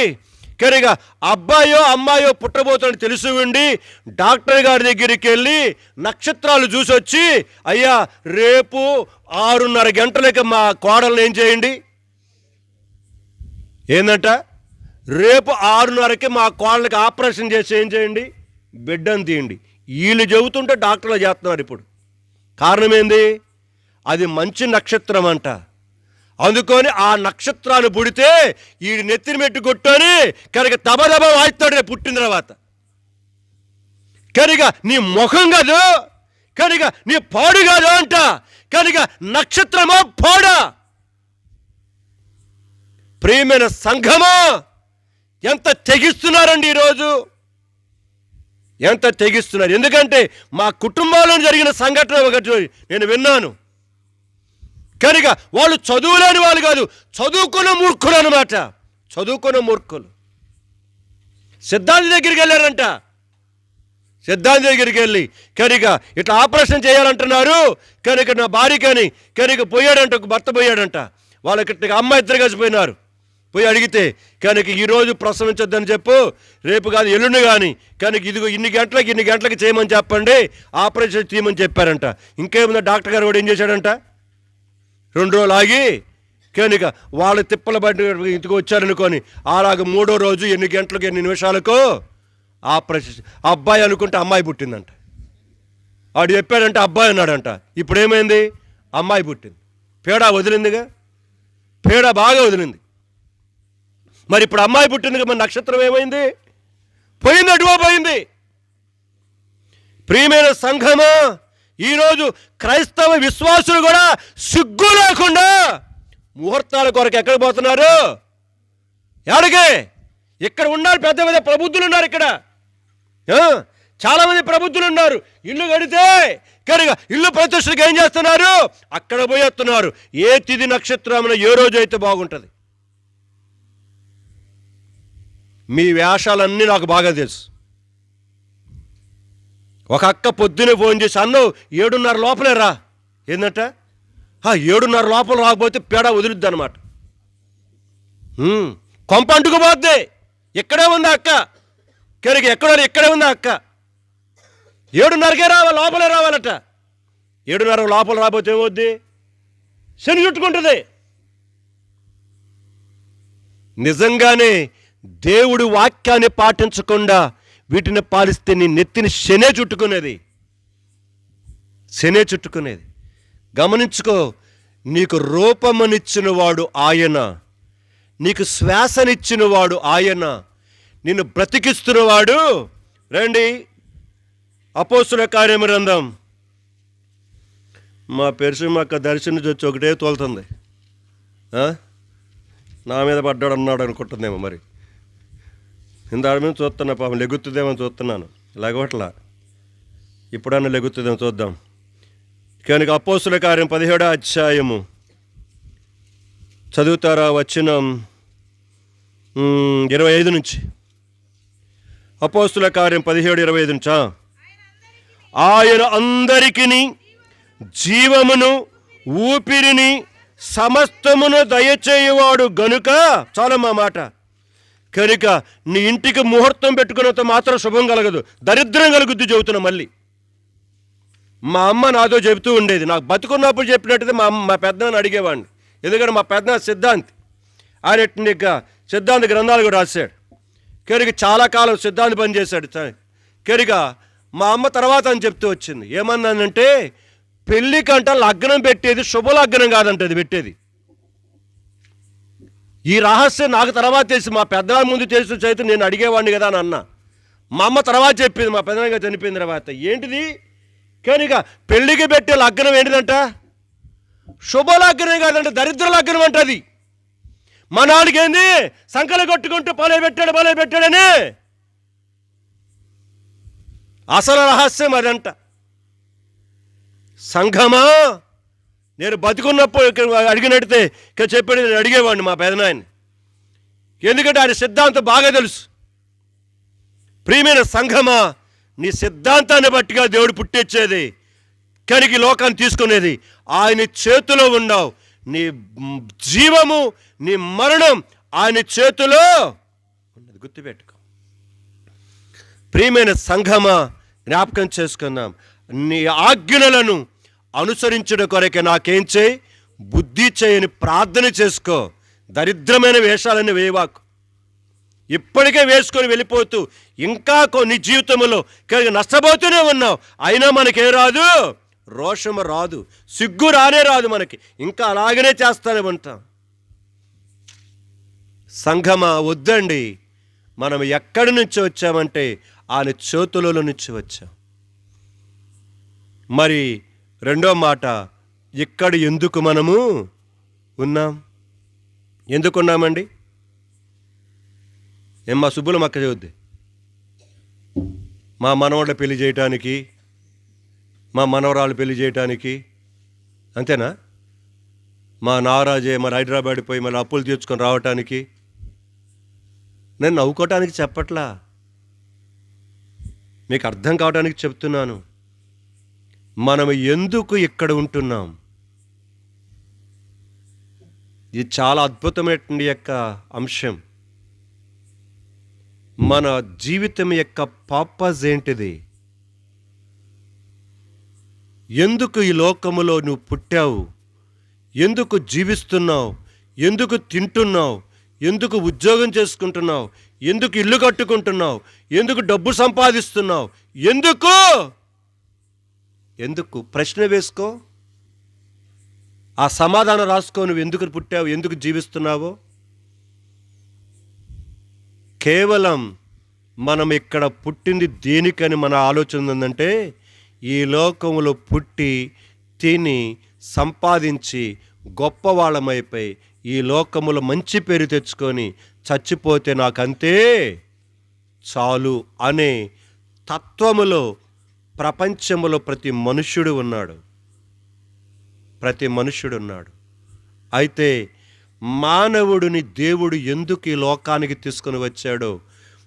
కనుక అబ్బాయో అమ్మాయో పుట్టబోతుందని తెలుసు ఉండి డాక్టర్ గారి దగ్గరికి వెళ్ళి నక్షత్రాలు చూసి వచ్చి, అయ్యా రేపు 6:30 గంటలకి మా కోడలను ఏం చేయండి, ఏందంట రేపు 6:30కి మా కోడలకి ఆపరేషన్ చేసి ఏం చేయండి, బిడ్డను తీయండి. వీళ్ళు చెబుతుంటే డాక్టర్లు చేస్తున్నారు ఇప్పుడు. కారణం ఏంది, అది మంచి నక్షత్రం అంట. అందుకొని ఆ నక్షత్రాన్ని పుడితే ఈ నెత్తిని మెట్టు కొట్టుకొని కనుక దబదబ వాయిస్తాడు రేపు పుట్టిన తర్వాత. కనుక నీ ముఖం కాదు, కనుక నీ పాడు కాదు అంట, కనుక నక్షత్రమా పాడా. ప్రియమైన సంఘమా, ఎంత తెగిస్తున్నారండి ఈరోజు, ఎంత తెగిస్తున్నారు. ఎందుకంటే మా కుటుంబాల్లో జరిగిన సంఘటన ఒకటి నేను విన్నాను. కనుక వాళ్ళు చదువులేని వాళ్ళు కాదు, చదువుకున్న మూర్ఖులు అనమాట. చదువుకున్న మూర్ఖులు సిద్ధాంతి దగ్గరికి వెళ్ళారంట. సిద్ధాంతి దగ్గరికి వెళ్ళి కనుక ఇట్లా ఆపరేషన్ చేయాలంటున్నారు, కనుక నా భార్యకని కనుక పోయాడంట, ఒక భర్త పోయాడంట. వాళ్ళకి ఇట్లా అమ్మాయి ఇద్దరు కలిసిపోయినారు. పోయి అడిగితే కనుక ఈరోజు ప్రసవించొద్దని చెప్పు, రేపు కాదు ఎల్లుండి కానీ కనుక ఇదిగో ఇన్ని గంటలకి చేయమని చెప్పండి, ఆపరేషన్ చేయమని చెప్పారంట. ఇంకేముందో డాక్టర్ గారు కూడా ఏం చేశాడంట, 2 రోజులు ఆగి కనుక వాళ్ళు తిప్పల బట్టి ఇంటికి వచ్చారనుకొని అలాగ 3వ రోజు ఎన్ని గంటలకు ఎన్ని నిమిషాలకు ఆపరేషన్. అబ్బాయి అనుకుంటే అమ్మాయి పుట్టిందంట. వాడు చెప్పాడంటే అబ్బాయి అన్నాడంట. ఇప్పుడు ఏమైంది, అమ్మాయి పుట్టింది. పేడ వదిలిందిగా, పేడ బాగా వదిలింది. మరి ఇప్పుడు అమ్మాయి పుట్టిందిగా, మరి నక్షత్రం ఏమైంది, పోయింది, అటువో పోయింది. ప్రియమైన సంఘమా, ఈరోజు క్రైస్తవ విశ్వాసులు కూడా సిగ్గు లేకుండా ముహూర్తాల కొరకు ఎక్కడికి పోతున్నారు, ఎక్కడికి? ఇక్కడ ఉన్నారు పెద్ద పెద్ద ప్రబుద్ధులు ఉన్నారు. ఇక్కడ చాలామంది ప్రబుద్ధులు ఉన్నారు. ఇల్లు కడితే కనుక ఇల్లు ప్రతిష్టకి ఏం చేస్తున్నారు, అక్కడ పోయేస్తున్నారు. ఏ తిథి నక్షత్రమున ఏ రోజు అయితే బాగుంటుంది. మీ వేషాలన్నీ నాకు బాగా తెలుసు. ఒక అక్క పొద్దునే ఫోన్ చేసి, అన్నో 7:30 లోపలే రా. ఏంటంట, 7:30 లోపల రాకపోతే పేడ వదులుద్ది అనమాట. కొంప అంటుకుపోద్ది. ఇక్కడే ఉంది అక్క, కనుక ఇక్కడే ఉంది అక్క. 7:30కే రావాలి, లోపలే రావాలట. 7:30 లోపల రాకపోతే ఏమవుద్ది, శని చుట్టుకుంటుంది. నిజంగానే దేవుడి వాక్యాన్ని పాటించకుండా వీటిని పాలిస్తే నీ నెత్తిని శనే చుట్టుకునేది. గమనించుకో, నీకు రూపమునిచ్చినవాడు ఆయన, నీకు శ్వాసనిచ్చినవాడు ఆయన, నిన్ను బ్రతికిస్తున్నవాడు. రండి అపోస్తుల కార్యము గ్రంథం. మా పెరుసమ్మక్క దర్శనం వచ్చి ఒకటే తోలుతుంది. నా మీద పడ్డాడు అన్నాడు అనుకుంటుందేమో, మరి ఇందాడ మీద చూస్తున్నా, పాపం లెగుతుందేమో చూస్తున్నాను, లెగవట్లా. ఇప్పుడన్నా లెగుతుందేమో చూద్దాం. కనుక అపోస్తుల కార్యం 17వ అధ్యాయము చదువుతారా? వచనం 25 నుంచి. అపోస్తుల కార్యం 17:25 నుంచా? ఆయన అందరికిని జీవమును ఊపిరిని సమస్తమును దయచేయువాడు గనుక. చాలమ్మా మాట. కనుక నీ ఇంటికి ముహూర్తం పెట్టుకున్నంత మాత్రం శుభం కలగదు, దరిద్రం కలుగుద్ది చెబుతున్నా. మళ్ళీ మా అమ్మ నాతో చెబుతూ ఉండేది, నాకు బతుకున్నప్పుడు చెప్పినట్టయితే మా పెద్దనాన్ని అడిగేవాడిని. ఎందుకంటే మా పెద్దనాన్న సిద్ధాంతి, ఆయన ఇక సిద్ధాంత గ్రంథాలు కూడా రాశాడు. కనుక చాలా కాలం సిద్ధాంతి పనిచేశాడు. కనుక మా అమ్మ తర్వాత అని చెప్తూ వచ్చింది. ఏమన్నానంటే, పెళ్లి కంట లగ్నం పెట్టేది శుభలగ్నం కాదంటది పెట్టేది. ఈ రహస్యం నాకు తర్వాత తెలిసి, మా పెద్దనాన్న ముందు తెలిసి చైతే నేను అడిగేవాడిని కదా అని అన్నా. మా అమ్మ తర్వాత చెప్పింది, మా పెద్దనాన్నగా చనిపోయిన తర్వాత. ఏంటిది? కనుక పెళ్లికి పెట్టే లగ్నం ఏంటిదంట? శుభలగ్నం కాదంట, దరిద్ర లగ్నం అంటది. మా నాన్నకేంది సంకలు కొట్టుకుంటూ బలే పెట్టాడని. అసలు రహస్యం అదంట. సంఘమా, నేను బతుకున్నప్పుడు అడిగినట్టే చెప్పాడు, నేను అడిగేవాడిని మా పెదనాయన్ని. ఎందుకంటే ఆయన సిద్ధాంతం బాగా తెలుసు. ప్రియమైన సంఘమా, నీ సిద్ధాంతాన్ని బట్టిగా దేవుడు పుట్టించేది, కనుక లోకాన్ని తీసుకునేది ఆయన చేతిలో ఉన్నావు. నీ జీవము, నీ మరణం ఆయన చేతిలో ఉన్నది, గుర్తుపెట్టుకో. ప్రియమైన సంఘమా, జ్ఞాపకం చేసుకుందాం. నీ ఆజ్ఞలను అనుసరించడం కొరకే నాకేం చేయి, బుద్ధి చేయని ప్రార్థన చేసుకో. దరిద్రమైన వేషాలన్నీ వేయవాకు. ఇప్పటికే వేసుకొని వెళ్ళిపోతూ ఇంకా నీ జీవితంలో నష్టపోతూనే ఉన్నావు. అయినా మనకేం రాదు, రోషము రాదు, సిగ్గు రాదు మనకి. ఇంకా అలాగనే చేస్తానే ఉంటాం. సంఘమా, వద్దండి. మనం ఎక్కడి నుంచి వచ్చామంటే ఆయన చేతులలో నుంచి వచ్చాం. మరి రెండో మాట, ఇక్కడ ఎందుకు మనము ఉన్నాం? ఎందుకున్నామండి? మా సుబ్బుల మక్క చదువుద్ది, మా మనవాళ్ళ పెళ్లి చేయటానికి, మా మనవరాళ్ళు పెళ్లి చేయటానికి, అంతేనా? మా నారాజే మరి హైదరాబాద్ పోయి మళ్ళీ అప్పులు తీర్చుకొని రావటానికి. నేను నవ్వుకోవటానికి చెప్పట్లా, మీకు అర్థం కావడానికి చెప్తున్నాను. మనం ఎందుకు ఇక్కడ ఉంటున్నాం? ఇది చాలా అద్భుతమైనటువంటి యొక్క అంశం. మన జీవితం యొక్క పర్పస్ ఏంటిది? ఎందుకు ఈ లోకములో నువ్వు పుట్టావు? ఎందుకు జీవిస్తున్నావు? ఎందుకు తింటున్నావు? ఎందుకు ఉద్యోగం చేసుకుంటున్నావు? ఎందుకు ఇల్లు కట్టుకుంటున్నావు? ఎందుకు డబ్బు సంపాదిస్తున్నావు? ఎందుకు ప్రశ్న వేసుకో. ఆ సమాధానం రాసుకో. నువ్వు ఎందుకు పుట్టావు, ఎందుకు జీవిస్తున్నావో. కేవలం మనం ఇక్కడ పుట్టింది దేనికని మన ఆలోచన ఉందంటే, ఈ లోకంలో పుట్టి తిని సంపాదించి గొప్పవాళ్ళమైపోయి ఈ లోకములో మంచి పేరు తెచ్చుకొని చచ్చిపోతే నాకంతే చాలు అనే తత్వములో ప్రపంచంలో ప్రతి మనుష్యుడు ఉన్నాడు. అయితే మానవుడిని దేవుడు ఎందుకు ఈ లోకానికి తీసుకొని వచ్చాడో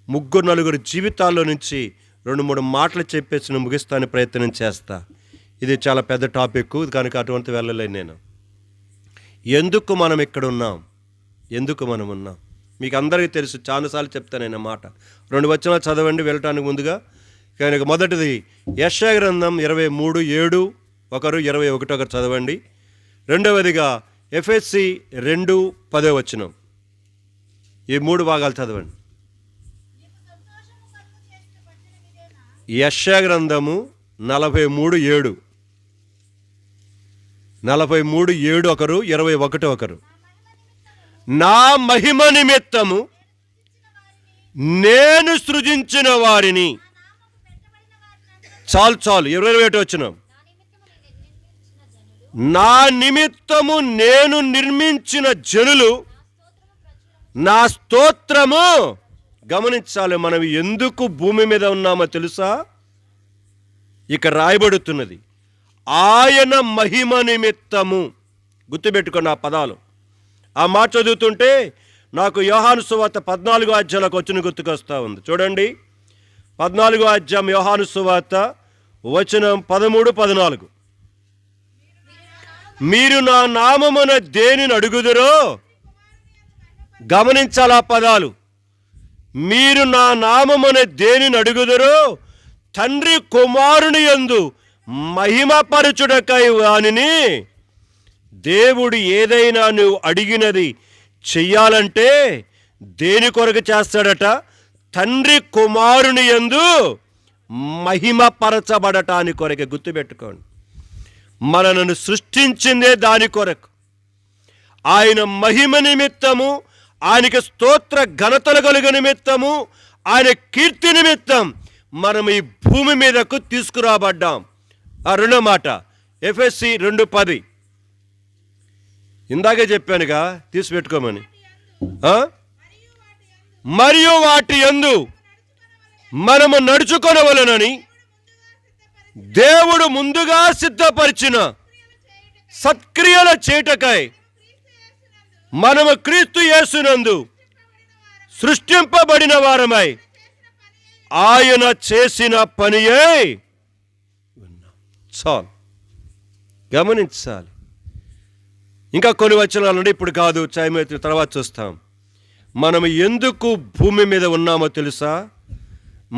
3-4 జీవితాల్లో నుంచి 2-3 మాటలు చెప్పేసి నేను ముగిస్తాను ప్రయత్నం చేస్తా. ఇది చాలా పెద్ద టాపిక్ కనుక అటువంటి వెళ్ళలేను నేను. ఎందుకు మనం ఇక్కడ ఉన్నాం? ఎందుకు మనం ఉన్నాం? మీకు అందరికీ తెలుసు, చాలాసార్లు చెప్తాను నేను మాట. 2 వచనాలు చదవండి వెళ్ళటానికి ముందుగా. కనుక మొదటిది యెషయా గ్రంథం 23:7 ఒకరు, 21 చదవండి. రెండవదిగా ఎఫెసీ 2:10 ఈ 3 భాగాలు చదవండి. యెషయా గ్రంథము 43:7, 43:7 ఒకరు, 21 ఒకరు. నా మహిమ నిమిత్తము నేను సృజించిన వారిని. చాలు 21 వచనం. నా నిమిత్తము నేను నిర్మించిన జనులు నా స్తోత్రము. గమనించాలి, మనం ఎందుకు భూమి మీద ఉన్నామో తెలుసా? ఇక రాయబడుతున్నది ఆయన మహిమ నిమిత్తము. గుర్తుపెట్టుకున్న ఆ పదాలు. ఆ మాట చదువుతుంటే నాకు యోహాను సువార్త 14వ అధ్యాయంలోకి వచ్చిన గుర్తుకొస్తా ఉంది. చూడండి, 14వ అధ్యాయం యోహాను సువార్త వచనం 13, 14. మీరు నా నామమున దేనిని అడుగుదురో. గమనించాలి ఆ పదాలు. మీరు నా నామమున దేనిని అడుగుదురో తండ్రి కుమారుని యందు మహిమపరచుటకై వానిని. దేవుడు ఏదైనా నువ్వు అడిగినది చెయ్యాలంటే దేని కొరకు చేస్తాడట? తండ్రి కుమారుని యందు మహిమపరచబడటానికి కొరకే. గుర్తుపెట్టుకోండి, మనను సృష్టించిందే దాని కొరకు. ఆయన మహిమ నిమిత్తము, ఆయనకి స్తోత్ర ఘనతలు కలుగు నిమిత్తము, ఆయన కీర్తి నిమిత్తం మనం ఈ భూమి మీదకు తీసుకురాబడ్డాం. ఆ రెండో మాట ఎఫెసీ 2:10. ఇందాకే చెప్పానుగా తీసిపెట్టుకోమని. మరియు వాటి యందు మనము నడుచుకొనవలెనని దేవుడు ముందుగా సిద్ధపరిచిన సత్క్రియల చేటకై మనము క్రీస్తు యేసునందు సృష్టింపబడిన వారమై ఆయన చేసిన పనియే ఉన్నాం. చాలు, గమనించాలి. ఇంకా కొన్ని వచనాలు ఇప్పుడు కాదు, చైమైతే తర్వాత చూస్తాం. మనం ఎందుకు భూమి మీద ఉన్నామో తెలుసా?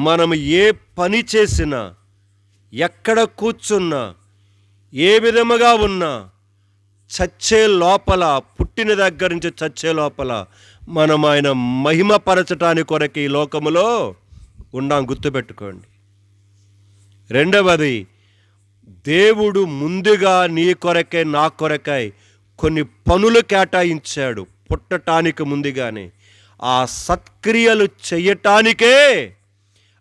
మనం ఏ పని చేసినా, ఎక్కడ కూర్చున్నా, ఏ విధముగా ఉన్నా, చచ్చే లోపల, పుట్టిన దగ్గర నుంచి చచ్చే లోపల మనం ఆయన మహిమపరచటానికి కొరకు ఈ లోకములో ఉన్నాం. గుర్తుపెట్టుకోండి. రెండవది, దేవుడు ముందుగా నీ కొరకై నా కొరకై కొన్ని పనులు కేటాయించాడు పుట్టటానికి ముందుగానే. ఆ సత్క్రియలు చెయ్యటానికే,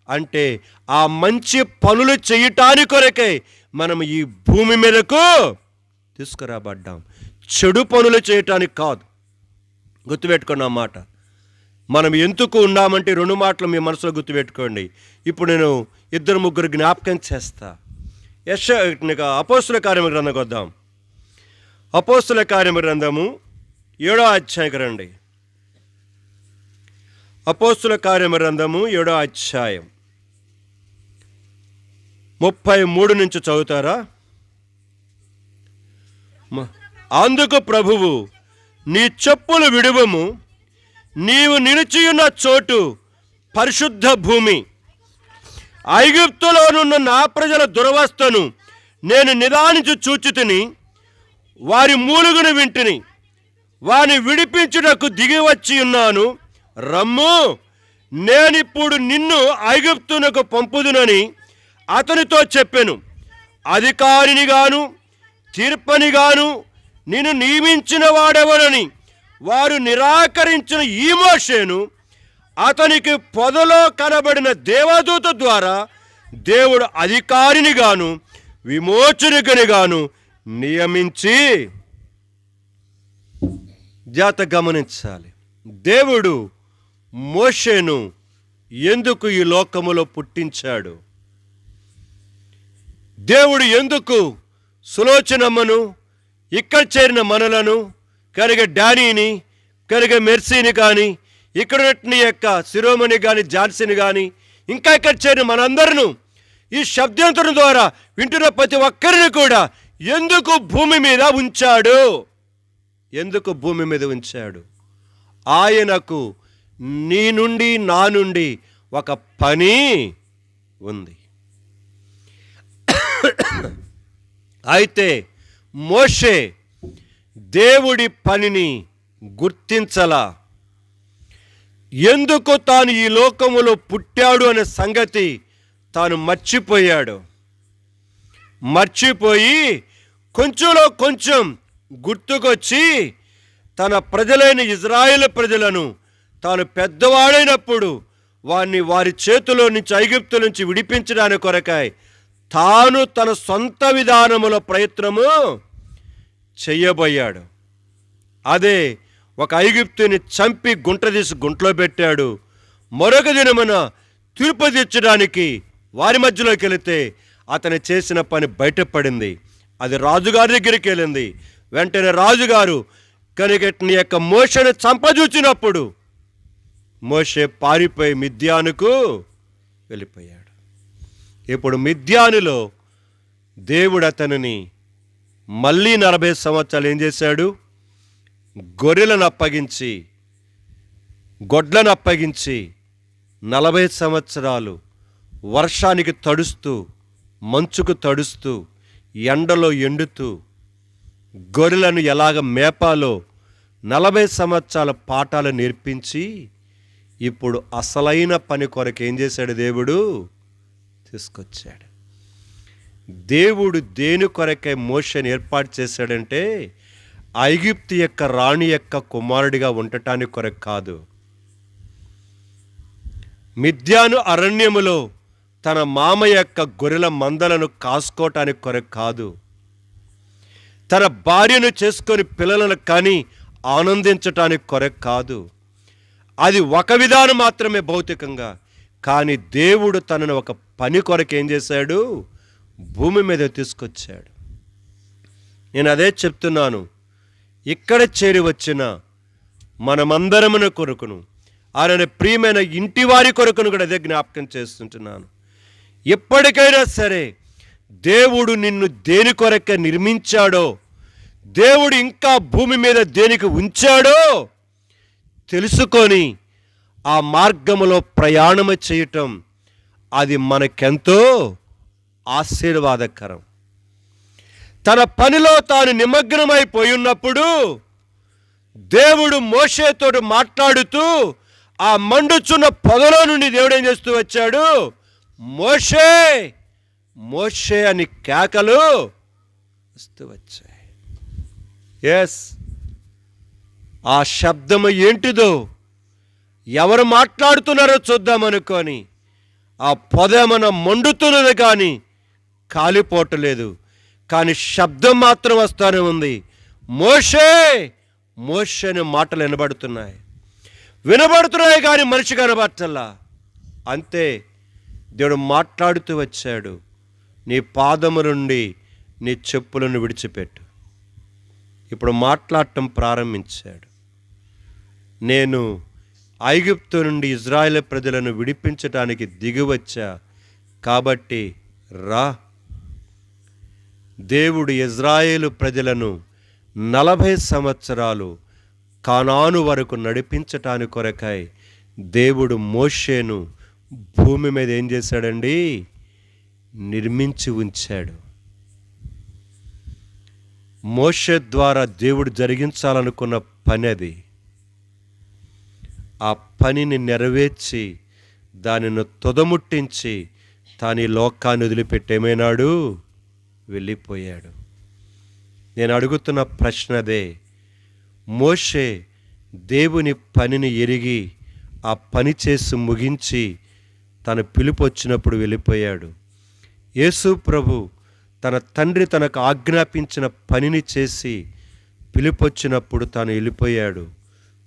అంటే ఆ మంచి పనులు చేయటానికి కొరకే మనం ఈ భూమి మీదకు తీసుకురాబడ్డాం, చెడు పనులు చేయటానికి కాదు. గుర్తుపెట్టుకున్న మాట. మనం ఎందుకు ఉన్నామంటే 2 మాటలు మీ మనసులో గుర్తుపెట్టుకోండి. ఇప్పుడు నేను 2-3 జ్ఞాపకం చేస్తా. అపోస్తుల కార్యము గ్రంథంకి వద్దాం. అపోస్తుల కార్యము గ్రంథము 7వ అధ్యాయం రండి. అపోస్తుల కార్యము గ్రంథము 7వ అధ్యాయం 33 నుంచి చదువుతారా? అందుకు ప్రభువు, నీ చెప్పులు విడువము, నీవు నిలిచియున్న చోటు పరిశుద్ధ భూమి. ఐగుప్తులోనున్న నా ప్రజల దురవస్థను నేను నిదానించి చూచితిని, వారి మూలుగును వింటిని, వారిని విడిపించుటకు దిగివచ్చి ఉన్నాను. రమ్ము, నేనిప్పుడు నిన్ను ఐగుప్తునకు పంపుదునని అతనితో చెప్పెను. అధికారిని గాను తీర్పని గాను నిన్ను నియమించిన వాడెవరని వారు నిరాకరించిన ఈ మోషేను అతనికి పొదలో కనబడిన దేవదూత ద్వారా దేవుడు అధికారిని గాను విమోచకుని గాను నియమించి. జాత గమనించాలి, దేవుడు మోషేను ఎందుకు ఈ లోకములో పుట్టించాడు? దేవుడు ఎందుకు సులోచనమ్మను, ఇక్కడ చేరిన మనలను, కనుక డానీని, కనుక మెర్సీని కానీ, ఇక్కడ యొక్క శిరోమణి కానీ, ఝాన్సీని కానీ, ఇంకా ఇక్కడ చేరిన మనందరిను ఈ శబ్దాంతరం ద్వారా వింటున్న ప్రతి ఒక్కరిని కూడా ఎందుకు భూమి మీద ఉంచాడు? ఎందుకు భూమి మీద ఉంచాడు? ఆయనకు నీ నుండి నా నుండి ఒక పని ఉంది. అయితే మోషే దేవుడి పనిని గుర్తించలా. ఎందుకు తాను ఈ లోకములో పుట్టాడు అనే సంగతి తాను మర్చిపోయి కొంచెంలో కొంచెం గుర్తుకొచ్చి తన ప్రజలైన ఇజ్రాయేలు ప్రజలను తాను పెద్దవాడైనప్పుడు వారి చేతిలో నుంచి ఐగుప్తు నుంచి విడిపించడానికి కొరకాయ తాను తన సొంత విధానముల ప్రయత్నము చెయ్యబోయాడు. అదే ఒక ఐగుప్తుని చంపి గుంట తీసి గుంటలో పెట్టాడు. మరొక దినమున తీర్పు తీర్చడానికి వారి మధ్యలోకి వెళితే అతను చేసిన పని బయటపడింది. అది రాజుగారి దగ్గరికి వెళ్ళింది. వెంటనే రాజుగారు కనికట్ని యొక్క మోషేను చంపజూచినప్పుడు మోషే పారిపోయి మిద్యానుకు వెళ్ళిపోయాడు. ఇప్పుడు మిద్యానులో దేవుడు అతనిని మళ్ళీ 40 సంవత్సరాలు ఏం చేశాడు? గొర్రెలను అప్పగించి గొడ్లను అప్పగించి 40 సంవత్సరాలు వర్షానికి తడుస్తూ మంచుకు తడుస్తూ ఎండలో ఎండుతూ గొర్రెలను ఎలాగ మేపాలో 40 సంవత్సరాల పాఠాలు నేర్పించి ఇప్పుడు అసలైన పని కొరకు ఏం చేశాడు? దేవుడు తీసుకొచ్చాడు. దేవుడు దేని కొరకై మోషేని ఏర్పాటు చేశాడంటే ఐగుప్తు యొక్క రాణి యొక్క కుమారుడిగా ఉండటానికి కొరకు కాదు. మిద్యాను అరణ్యములో తన మామ యొక్క గొర్రెల మందలను కాసుకోవటానికి కొరకు కాదు. తన భార్యను చేసుకొని పిల్లలను కానీ ఆనందించటానికి కొరకు కాదు. అది ఒక విధానం మాత్రమే భౌతికంగా. కానీ దేవుడు తనను ఒక పని కొరకు ఏం చేశాడు? భూమి మీద తీసుకొచ్చాడు. నేను అదే చెప్తున్నాను. ఇక్కడ చేరి వచ్చిన మనమందరమున కొరకును ఆయన ప్రియమైన ఇంటి వారి కొరకును కూడా అదే జ్ఞాపకం చేస్తుంటున్నాను. ఎప్పటికైనా సరే దేవుడు నిన్ను దేని కొరకే నిర్మించాడో, దేవుడు ఇంకా భూమి మీద దేనికి ఉంచాడో తెలుసుకొని ఆ మార్గములో ప్రయాణము చేయటం అది మనకెంతో ఆశీర్వాదకరం. తన పనిలో తాను నిమగ్నమైపోయి ఉన్నప్పుడు దేవుడు మోషేతో మాట్లాడుతూ ఆ మండుచున్న పొగలో నుండి దేవుడు ఏం చేస్తూ వచ్చాడు? మోషే మోషే అని కేకలు వస్తూ వచ్చాయి. ఎస్, ఆ శబ్దము ఏంటిదో, ఎవరు మాట్లాడుతున్నారో చూద్దామనుకొని ఆ పొదమన మండుతున్నది కానీ కాలిపోవట్లేదు. కానీ శబ్దం మాత్రం వస్తూనే ఉంది. మోషే మోషే అనే మాటలు వినబడుతున్నాయి కానీ మనిషి కనబట్టల్లా. అంతే, దేవుడు మాట్లాడుతూ వచ్చాడు. నీ పాదము నుండి నీ చెప్పులను విడిచిపెట్టు. ఇప్పుడు మాట్లాడటం ప్రారంభించాడు. నేను ఐగుప్తు నుండి ఇజ్రాయేలు ప్రజలను విడిపించడానికి దిగివచ్చా కాబట్టి రా. దేవుడు ఇజ్రాయేలు ప్రజలను 40 సంవత్సరాలు కానాను వరకు నడిపించటానికి కొరకై దేవుడు మోషేను భూమి మీద ఏం చేశాడండి? నిర్మించి ఉంచాడు. మోషే ద్వారా దేవుడు జరిగించాలనుకున్న పని అది. ఆ పనిని నెరవేర్చి దానిని తుదముట్టించి తాను ఈ లోకాన్ని వదిలిపెట్టేమైనాడు? వెళ్ళిపోయాడు. నేను అడుగుతున్న ప్రశ్న అదే. మోషే దేవుని పనిని ఎరిగి ఆ పని చేసి ముగించి తన పిలుపు వచ్చినప్పుడు వెళ్ళిపోయాడు. యేసు ప్రభు తన తండ్రి తనకు ఆజ్ఞాపించిన పనిని చేసి పిలుపు వచ్చినప్పుడు తాను వెళ్ళిపోయాడు.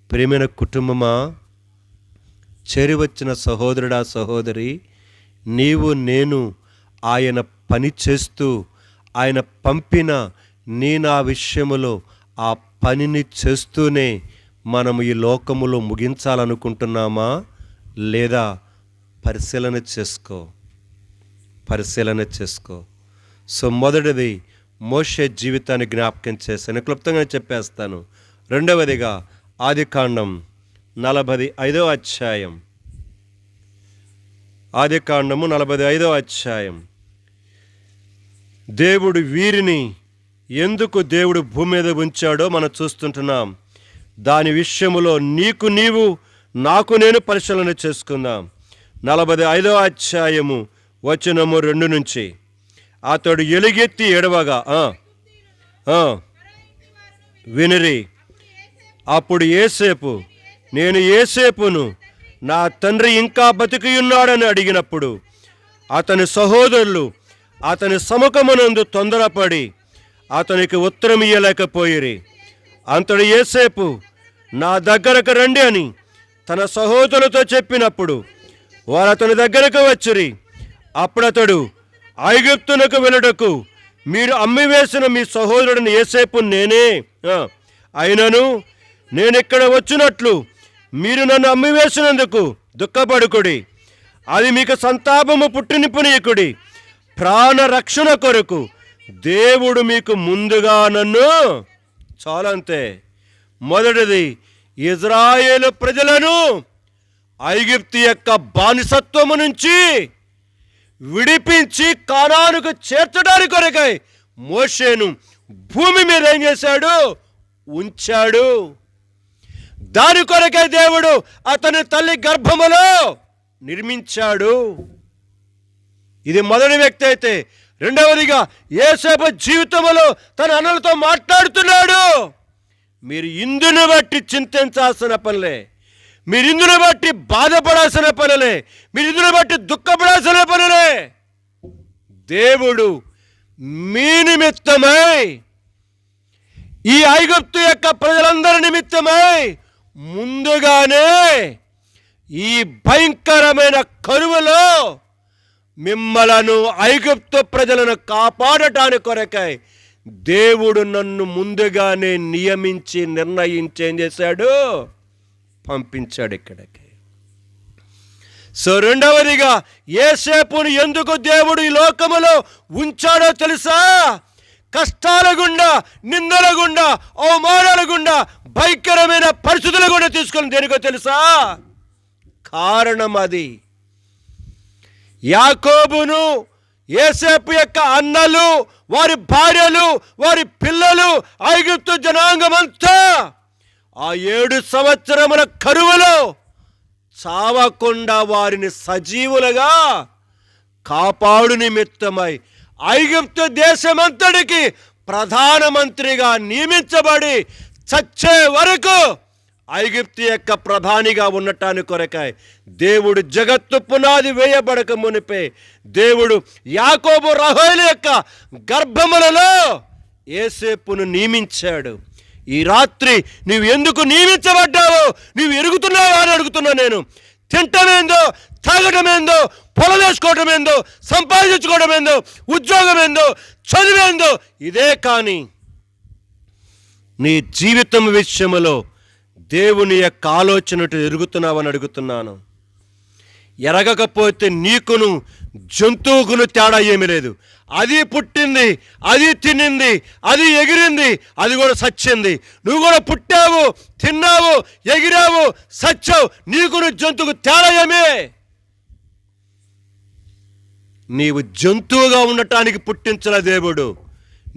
ప్రియమైన కుటుంబమా, చేరి వచ్చిన సహోదరుడా సహోదరి, నీవు నేను ఆయన పని చేస్తూ ఆయన పంపిన నా విషయములో ఆ పనిని చేస్తూనే మనము ఈ లోకములో ముగించాలనుకుంటున్నామా లేదా? పరిశీలన చేసుకో. సో మొదటిది మోషే జీవితాన్ని జ్ఞాపకం చేశాను, క్లుప్తంగా చెప్పేస్తాను. రెండవదిగా ఆదికాండం 45వ అధ్యాయం. ఆదికాండము 45వ అధ్యాయం. దేవుడు వీరిని ఎందుకు దేవుడు భూమి మీద ఉంచాడో మనం చూస్తుంటున్నాం. దాని విషయములో నీకు నీవు నాకు నేను పరిశీలన చేసుకుందాం. 45వ అధ్యాయము వచనము 2 నుంచి. అతడు ఎలుగెత్తి ఏడవగా వినిరి. అప్పుడు యేసేపు, నేను యేసేపును, నా తండ్రి ఇంకా బతికియున్నాడని అడిగినప్పుడు అతని సహోదరులు అతని సముఖమునందు తొందరపడి అతనికి ఉత్తరం ఇయ్యలేకపోయిరి. అంతడు యేసేపు, నా దగ్గరకు రండి అని తన సహోదరులతో చెప్పినప్పుడు వారు అతని దగ్గరకు వచ్చిరి. అప్పుడతడు, ఐగుప్తునకు వెళ్ళుటకు మీరు అమ్మివేసిన మీ సహోదరుడిని యేసేపు నేనే. అయినను నేనిక్కడ వచ్చినట్లు మీరు నన్ను అమ్మివేసినందుకు దుఃఖపడుకుడి. అది మీకు సంతాపము పుట్టినిపునీయకుడి. ప్రాణ రక్షణ కొరకు దేవుడు మీకు ముందుగా నన్ను, చాలంతే. మొదటిది, ఇజ్రాయేలు ప్రజలను ఐగుప్తు యొక్క బానిసత్వము నుంచి విడిపించి కానానుకు చేర్చడానికి కొరకై మోషేను భూమి మీద ఏం చేశాడు? ఉంచాడు. దాని కొరకై దేవుడు అతని తల్లి గర్భములో నిర్మించాడు. ఇది మొదటి వ్యక్తి అయితే, రెండవదిగా యేసేపు జీవితంలో తన అన్నలతో మాట్లాడుతున్నాడు. మీరు ఇందును బట్టి చింతించాల్సిన పనులే, మీరు ఇందును బట్టి బాధపడాల్సిన పనులే, మీరు ఇందును బట్టి దుఃఖపడాల్సిన పనులే. దేవుడు మీ నిమిత్తమై, ఈ ఐగుప్తు యొక్క ప్రజలందరి నిమిత్తమై ముందుగానే ఈ భయంకరమైన కరువులో మిమ్మలను, ఐగుప్తు ప్రజలను కాపాడటానికి కొరకై దేవుడు నన్ను ముందుగానే నియమించి నిర్ణయించి ఏం చేశాడు? పంపించాడు ఇక్కడికి. సో రెండవదిగా, యేసేపును ఎందుకు దేవుడు ఈ లోకములో ఉంచాడో తెలుసా? కష్టాల గుండా, నిందల గుండా, అవమానాల గుండా, భయంకరమైన పరిస్థితుల గుండా తీసుకొని దేనికో తెలుసా? కారణం అది. యాకోబును, యేసేపు యొక్క అన్నలు, వారి భార్యలు, వారి పిల్లలు, ఐగుప్తు జనాంగమంతా ఆ 7 సంవత్సరముల కరువులో చావకుండా వారిని సజీవులుగా కాపాడు నిమిత్తమై ఐగుప్తు దేశమంతటికి ప్రధానమంత్రిగా నియమించబడి చచ్చే వరకు ఐగుప్తు యొక్క ప్రధానిగా ఉండటానికి కొరకాయ దేవుడు జగత్తు పునాది వేయబడక మునిపే దేవుడు యాకోబు రహేలు యొక్క గర్భములలో యేసేపును నియమించాడు. ఈ రాత్రి నువ్వు ఎందుకు నియమించబడ్డావో నువ్వు ఎరుగుతున్నావా అని అడుగుతున్నా నేను. తింటమేందో, తాగటమేందో, పొలం వేసుకోవటం ఏందో, సంపాదించుకోవడం ఏందో, ఉద్యోగం ఏందో, చదివేందో, ఇదే కానీ నీ జీవితం విషయంలో దేవుని యొక్క ఆలోచనటు ఎరుగుతున్నావని అడుగుతున్నాను. ఎరగకపోతే నీకును జంతువుకును తేడా ఏమీ లేదు. అది పుట్టింది, అది తినింది, అది ఎగిరింది, అది కూడా సచ్చింది. నువ్వు కూడా పుట్టావు, తిన్నావు, ఎగిరావు, సచ్చావు. నీకును జంతువుకు తేడా ఏమే? నీవు జంతువుగా ఉండటానికి పుట్టించల దేవుడు.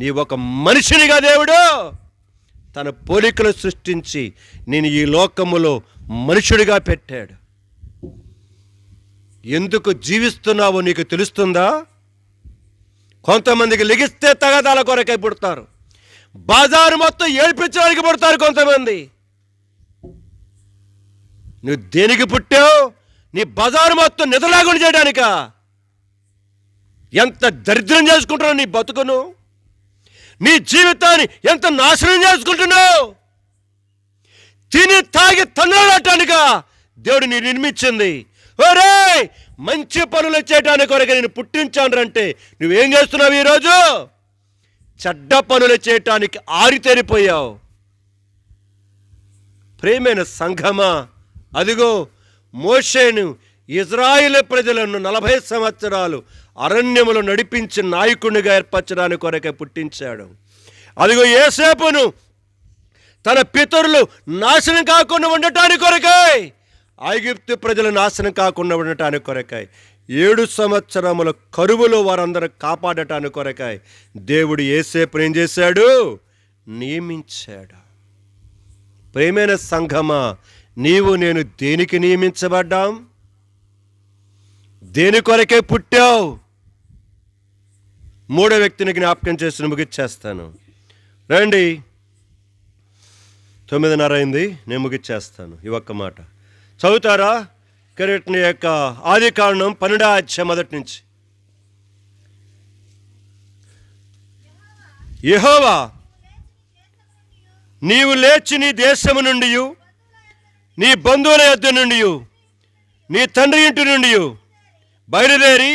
నీవు ఒక మనిషినిగా దేవుడు తన పోలికలు సృష్టించి నేను ఈ లోకములో మనుషుడిగా పెట్టాడు. ఎందుకు జీవిస్తున్నావో నీకు తెలుస్తుందా? కొంతమందికి లెగిస్తే తగదాల కొరకై పుడతారు, బజారు మొత్తం ఏడ్పించడానికి పుడతారు కొంతమంది. నువ్వు దేనికి పుట్టావు? నీ బజారు మొత్తం నిద్రలాగుండి చేయడానికా? ఎంత దరిద్రం చేసుకుంటున్నావు నీ బతుకును, నీ జీవితాన్ని ఎంత నాశనం చేసుకుంటున్నావు. తిని తాగి తన్నాడటానికా దేవుడు నీ నిర్మించింది. ఒరే, మంచి పనులు చేయటానికి కొరకు నేను పుట్టించానంటే నువ్వేం చేస్తున్నావు? ఈరోజు చెడ్డ పనులు చేయటానికి ఆరితేరిపోయావు. ప్రియమైన సంఘమా, అదిగో మోషేను ఇజ్రాయేలు ప్రజలను 40 సంవత్సరాలు అరణ్యములో నడిపించి నాయకునిగా ఏర్పరచడానికి కొరకే పుట్టించాడు. అదిగో యేసేపును తన పితరులు నాశనం కాకుండా ఉండటానికి కొరకై, ఐగుప్తు ప్రజలు నాశనం కాకుండా ఉండటానికి కొరకై 7 సంవత్సరముల కరువులో వారందరూ కాపాడటానికి కొరకై దేవుడు యేసేపును ఏం చేశాడు? నియమించాడు. ప్రియమైన సంఘమా, నీవు నేను దేనికి నియమించబడ్డాం? దేని కొరకే పుట్టావు? మూడో వ్యక్తిని జ్ఞాపకం చేసి ముగిచ్చేస్తాను. రండి, 9:30 అయింది, నేను ముగిచ్చేస్తాను. ఈ ఒక్క మాట చదువుతారా? కిరీటిని యొక్క ఆదికాండం 12వ అధ్యాయం మొదటి నుంచి. యెహోవా, నీవు లేచి నీ దేశము నుండి, నీ బంధువుల యొద్ద నుండి, నీ తండ్రి ఇంటి నుండి బయలుదేరి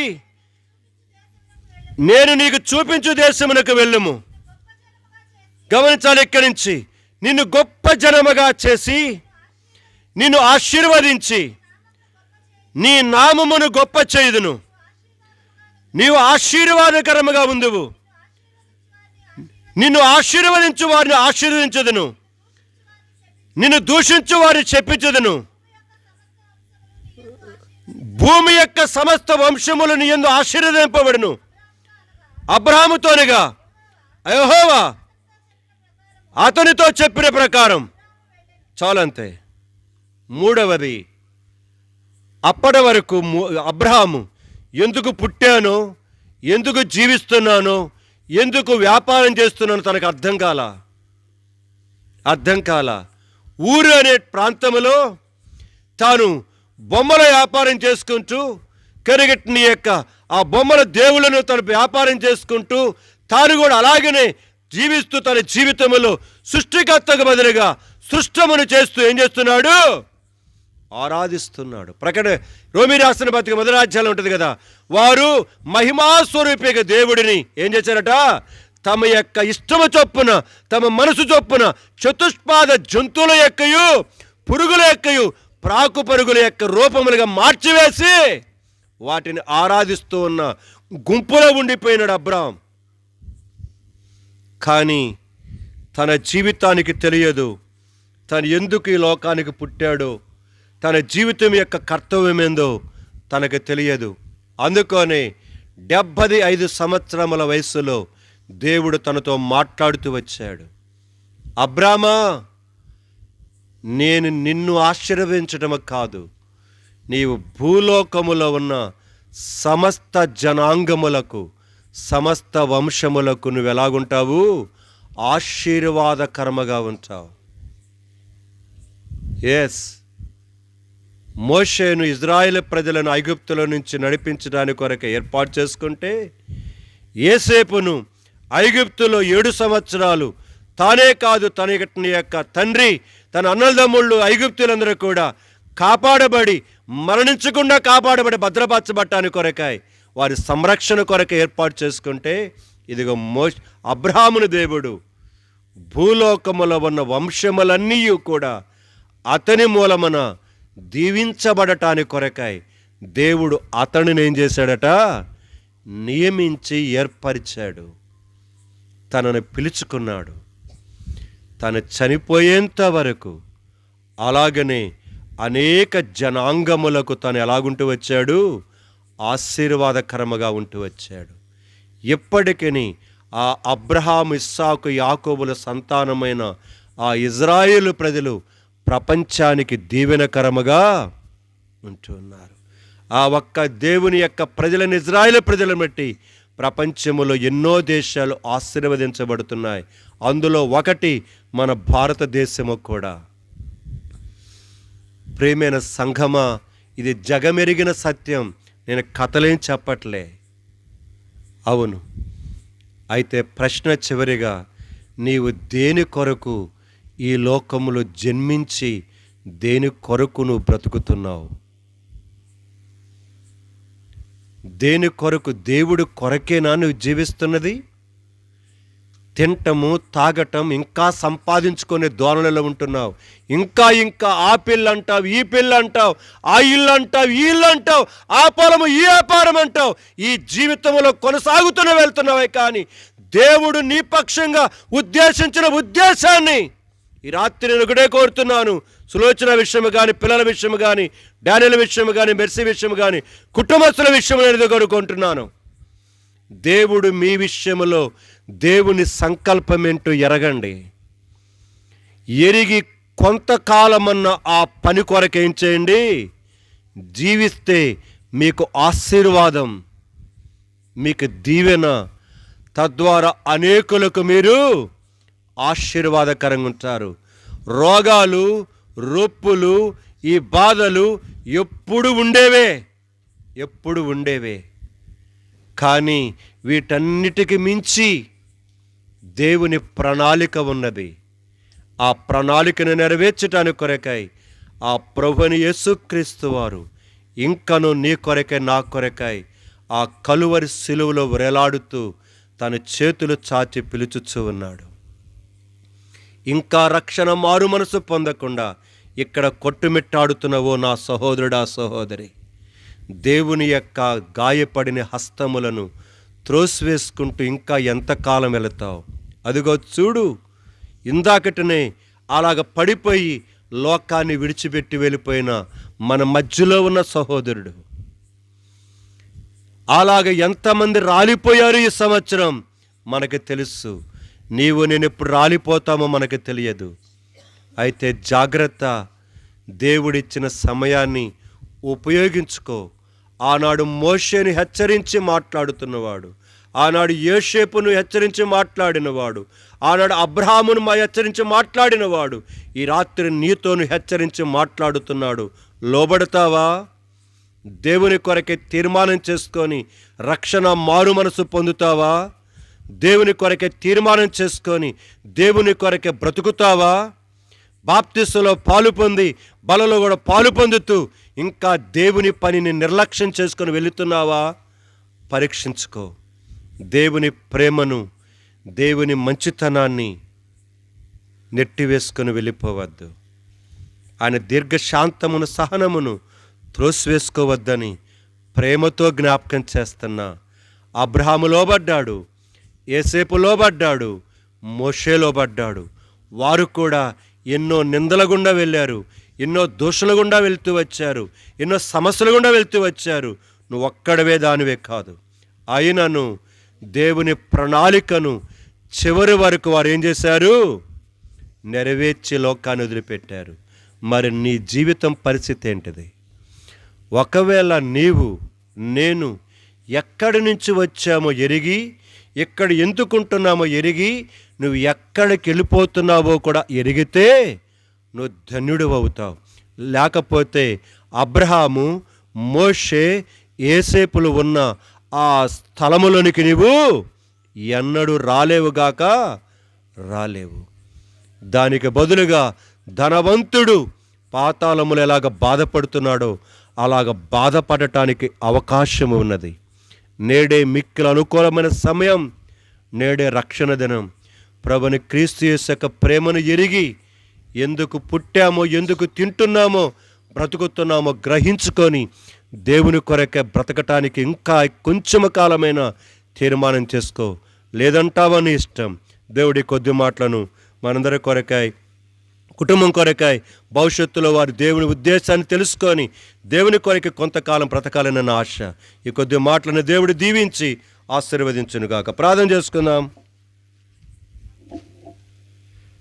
నేను నీకు చూపించు దేశమునకు వెళ్ళుము. గమనించాలి, ఇక్కడి నుంచి నిన్ను గొప్ప జనముగా చేసి నిన్ను ఆశీర్వదించి నీ నామమును గొప్ప చేయుదును. నీవు ఆశీర్వాదకరముగా ఉందువు. నిన్ను ఆశీర్వదించు వారిని ఆశీర్వదించదును, నిన్ను దూషించు వారిని చెప్పించదును. భూమి యొక్క సమస్త వంశములు నీ యందు ఆశీర్వదింపబడును. అబ్రహాముతోనిగా యెహోవా అతనితో చెప్పిన ప్రకారం. చాలంతే. మూడవది, అప్పటి వరకు అబ్రహాము ఎందుకు పుట్టానో, ఎందుకు జీవిస్తున్నానో, ఎందుకు వ్యాపారం చేస్తున్నానో తనకు అర్థం కాల. ఊరు అనే ప్రాంతంలో తాను బొమ్మల వ్యాపారం చేసుకుంటూ, కరిగట్ని యొక్క ఆ బొమ్మల దేవుళ్ళను తను వ్యాపారం చేసుకుంటూ, తాను కూడా అలాగనే జీవిస్తూ తన జీవితంలో సృష్టికర్తకు బదులుగా సృష్టమును చేస్తూ ఏం చేస్తున్నాడు? ఆరాధిస్తున్నాడు. ప్రకటన రోమీ రాసిన పత్రిక 1వ అధ్యాయంలో ఉంటుంది కదా, వారు మహిమాస్వరూపిక దేవుడిని ఏం చేశారట? తమ యొక్క ఇష్టము చొప్పున, తమ మనసు చొప్పున చతుష్పాద జంతువుల యొక్కయు పురుగుల యొక్కయు ప్రాకు పరుగుల యొక్క రూపములుగా మార్చివేసి వాటిని ఆరాధిస్తూ ఉన్న గుంపులో ఉండిపోయినాడు అబ్రాహాం. కానీ తన జీవితానికి తెలియదు తను ఎందుకు ఈ లోకానికి పుట్టాడో, తన జీవితం యొక్క కర్తవ్యం ఏందో తనకు తెలియదు. అందుకని 75 సంవత్సరముల వయసులో దేవుడు తనతో మాట్లాడుతూ వచ్చాడు. అబ్రామా, నేను నిన్ను ఆశీర్వదించడం కాదు, నీవు భూలోకములో ఉన్న సమస్త జనాంగములకు, సమస్త వంశములకు నువ్వు ఎలాగుంటావు? ఆశీర్వాదకరముగా ఉంటావు. ఎస్, మోషేను ఇజ్రాయేలు ప్రజలను ఐగుప్తుల నుంచి నడిపించడానికి కొరకు ఏర్పాటు చేసుకుంటే, యోసేపును ఐగుప్తులో 7 సంవత్సరాలు తానే కాదు తన యొక్క తండ్రి, తన అన్నదమ్ముళ్ళు ఐగుప్తులందరూ కూడా కాపాడబడి, మరణించకుండా కాపాడబడి భద్రపరచబట్టానికి కొరకాయ వారి సంరక్షణ కొరకు ఏర్పాటు చేసుకుంటే, ఇదిగో అబ్రహామును దేవుడు భూలోకములో ఉన్న వంశములన్నీ కూడా అతని మూలమున దీవించబడటానికి కొరకాయ దేవుడు అతనిని ఏం చేశాడట? నియమించి ఏర్పరిచాడు. తనను పిలుచుకున్నాడు. తను చనిపోయేంత వరకు అలాగనే అనేక జనాంగములకు తను ఎలాగుంటూ వచ్చాడు? ఆశీర్వాదకరముగా ఉంటూ వచ్చాడు. ఇప్పటికీ ఆ అబ్రహాము, ఇస్సాకు, యాకోబుల సంతానమైన ఆ ఇజ్రాయేలు ప్రజలు ప్రపంచానికి దీవెనకరముగా ఉంటున్నారు. ఆ ఒక్క దేవుని యొక్క ప్రజలను, ఇజ్రాయేలు ప్రజలను బట్టి ప్రపంచంలో ఎన్నో దేశాలు ఆశీర్వదించబడుతున్నాయి. అందులో ఒకటి మన భారతదేశము కూడా. ప్రియమైన సంఘమా, ఇది జగమెరిగిన సత్యం. నేను కథలేం చెప్పట్లే. అవును, అయితే ప్రశ్న చివరిగా, నీవు దేని కొరకు ఈ లోకములో జన్మించి దేని కొరకు నువ్వు బ్రతుకుతున్నావు? దేని కొరకు? దేవుడు కొరకేనా నువ్వు జీవిస్తున్నది? తింటము, తాగటం, ఇంకా సంపాదించుకునే ధోరణిలో ఉంటున్నావు. ఇంకా ఆ పిల్ల అంటావు, ఈ పిల్ల అంటావు, ఆ ఇల్లు అంటావు, ఈ ఇల్లు అంటావు, ఆ పొలము, ఈ వ్యాపారం అంటావు. ఈ జీవితంలో వెళ్తున్నావే కానీ దేవుడు నీ పక్షంగా ఉద్దేశించిన ఉద్దేశాన్ని ఈ రాత్రి నేను ఒకటే కోరుతున్నాను. సులోచన విషయం కానీ, పిల్లల విషయం కానీ, డానియల్ విషయం కానీ, మెర్సీ విషయం కానీ, కుటుంబస్తుల విషయం నేను కోరుకుంటున్నాను. దేవుడు మీ విషయంలో దేవుని సంకల్పం ఏంటో ఎరగండి. ఎరిగి కొంతకాలమన్న ఆ పని కొరకు ఏం చేయండి? జీవిస్తే మీకు ఆశీర్వాదం, మీకు దీవెన, తద్వారా అనేకులకు మీరు ఆశీర్వాదకరంగా ఉంటారు. రోగాలు, రొప్పులు, ఈ బాధలు ఎప్పుడు ఉండేవే. కానీ వీటన్నిటికి మించి దేవుని ప్రణాళిక ఉన్నది. ఆ ప్రణాళికను నెరవేర్చటానికి కొరకై ఆ ప్రభుని యేసుక్రీస్తు వారు ఇంకను నీ కొరకై, నా కొరకై ఆ కలువరి సిలువలో వేలాడుతూ తన చేతులు చాచి పిలుచుచూ ఉన్నాడు. ఇంకా రక్షణ మారు మనసు పొందకుండా ఇక్కడ కొట్టుమిట్టాడుతున్నవో నా సహోదరుడా, సహోదరి, దేవుని యొక్క గాయపడిన హస్తములను త్రోసివేసుకుంటూ ఇంకా ఎంతకాలం వెళతావు? అదిగో చూడు, ఇందాకటనే అలాగ పడిపోయి లోకాన్ని విడిచిపెట్టి వెళ్ళిపోయిన మన మధ్యలో ఉన్న సహోదరుడు. అలాగ ఎంతమంది రాలిపోయారు ఈ సంవత్సరం మనకు తెలుసు. నీవు నేను ఎప్పుడు రాలిపోతామో మనకు తెలియదు. అయితే జాగ్రత్త, దేవుడిచ్చిన సమయాన్ని ఉపయోగించుకో. ఆనాడు మోషేని హెచ్చరించి మాట్లాడుతున్నవాడు, ఆనాడు యోసేపును హెచ్చరించి మాట్లాడినవాడు, ఆనాడు అబ్రహామును హెచ్చరించి మాట్లాడినవాడు ఈ రాత్రి నీతోను హెచ్చరించి మాట్లాడుతున్నాడు. లోబడతావా? దేవుని కొరకే తీర్మానం చేసుకొని రక్షణ మారు మనసు పొందుతావా? దేవుని కొరకే తీర్మానం చేసుకొని దేవుని కొరకే బ్రతుకుతావా? బాప్తిస్మలో పాలు పొంది బలలో కూడా పాలు పొందుతూ ఇంకా దేవుని పనిని నిర్లక్ష్యం చేసుకొని వెళుతున్నావా? పరీక్షించుకో. దేవుని ప్రేమను, దేవుని మంచితనాన్ని నెట్టివేసుకొని వెళ్ళిపోవద్దు. ఆయన దీర్ఘశాంతమును, సహనమును త్రోసివేసుకోవద్దని ప్రేమతో జ్ఞాపకం చేస్తున్నా. అబ్రహాము లోబడ్డాడు, యోసేపు లోబడ్డాడు, మోషే లోబడ్డాడు. వారు కూడా ఎన్నో నిందల గుండా వెళ్ళారు, ఎన్నో దోషుల గుండా వెళ్తూ వచ్చారు, ఎన్నో సమస్యల గుండా వెళ్తూ వచ్చారు. నువ్వు ఒక్కడవే దానివే కాదు. అయినను దేవుని ప్రణాళికను చివరి వరకు వారు ఏం చేశారు? నెరవేర్చి లోకాన్ని వదిలిపెట్టారు. మరి నీ జీవితం పరిస్థితి ఏంటిది? ఒకవేళ నీవు, నేను ఎక్కడి నుంచి వచ్చామో ఎరిగి, ఎక్కడ ఎందుకుంటున్నామో ఎరిగి, నువ్వు ఎక్కడికి వెళ్ళిపోతున్నావో కూడా ఎరిగితే నువ్వు ధన్యుడు అవుతావు. లేకపోతే అబ్రహాము, మోషే, యోసేపులు ఉన్న ఆ స్థలములోనికి నీవు ఎన్నడూ రాలేవుగాక రాలేవు. దానికి బదులుగా ధనవంతుడు పాతాళములు ఎలాగ బాధపడుతున్నాడో అలాగ బాధపడటానికి అవకాశం ఉన్నది. నేడే మిక్కిలి అనుకూలమైన సమయం, నేడే రక్షణ దినం. ప్రభుని క్రీస్తు యేసు యొక్క ప్రేమను ఎరిగి ఎందుకు పుట్టామో, ఎందుకు తింటున్నామో, బ్రతుకుతున్నామో గ్రహించుకొని దేవుని కొరకే బ్రతకటానికి ఇంకా కొంచెం కాలమైన తీర్మానం చేసుకో. లేదంటావని ఇష్టం. దేవుడి కొద్ది మాటలను మనందరి కొరకాయ, కుటుంబం కొరకాయ, భవిష్యత్తులో వారి దేవుని ఉద్దేశాన్ని తెలుసుకొని దేవుని కొరకే కొంతకాలం బ్రతకాలన్న ఆశ. ఈ కొద్ది మాటలను దేవుడు దీవించి ఆశీర్వదించునుగాక. ప్రార్థన చేసుకుందాం.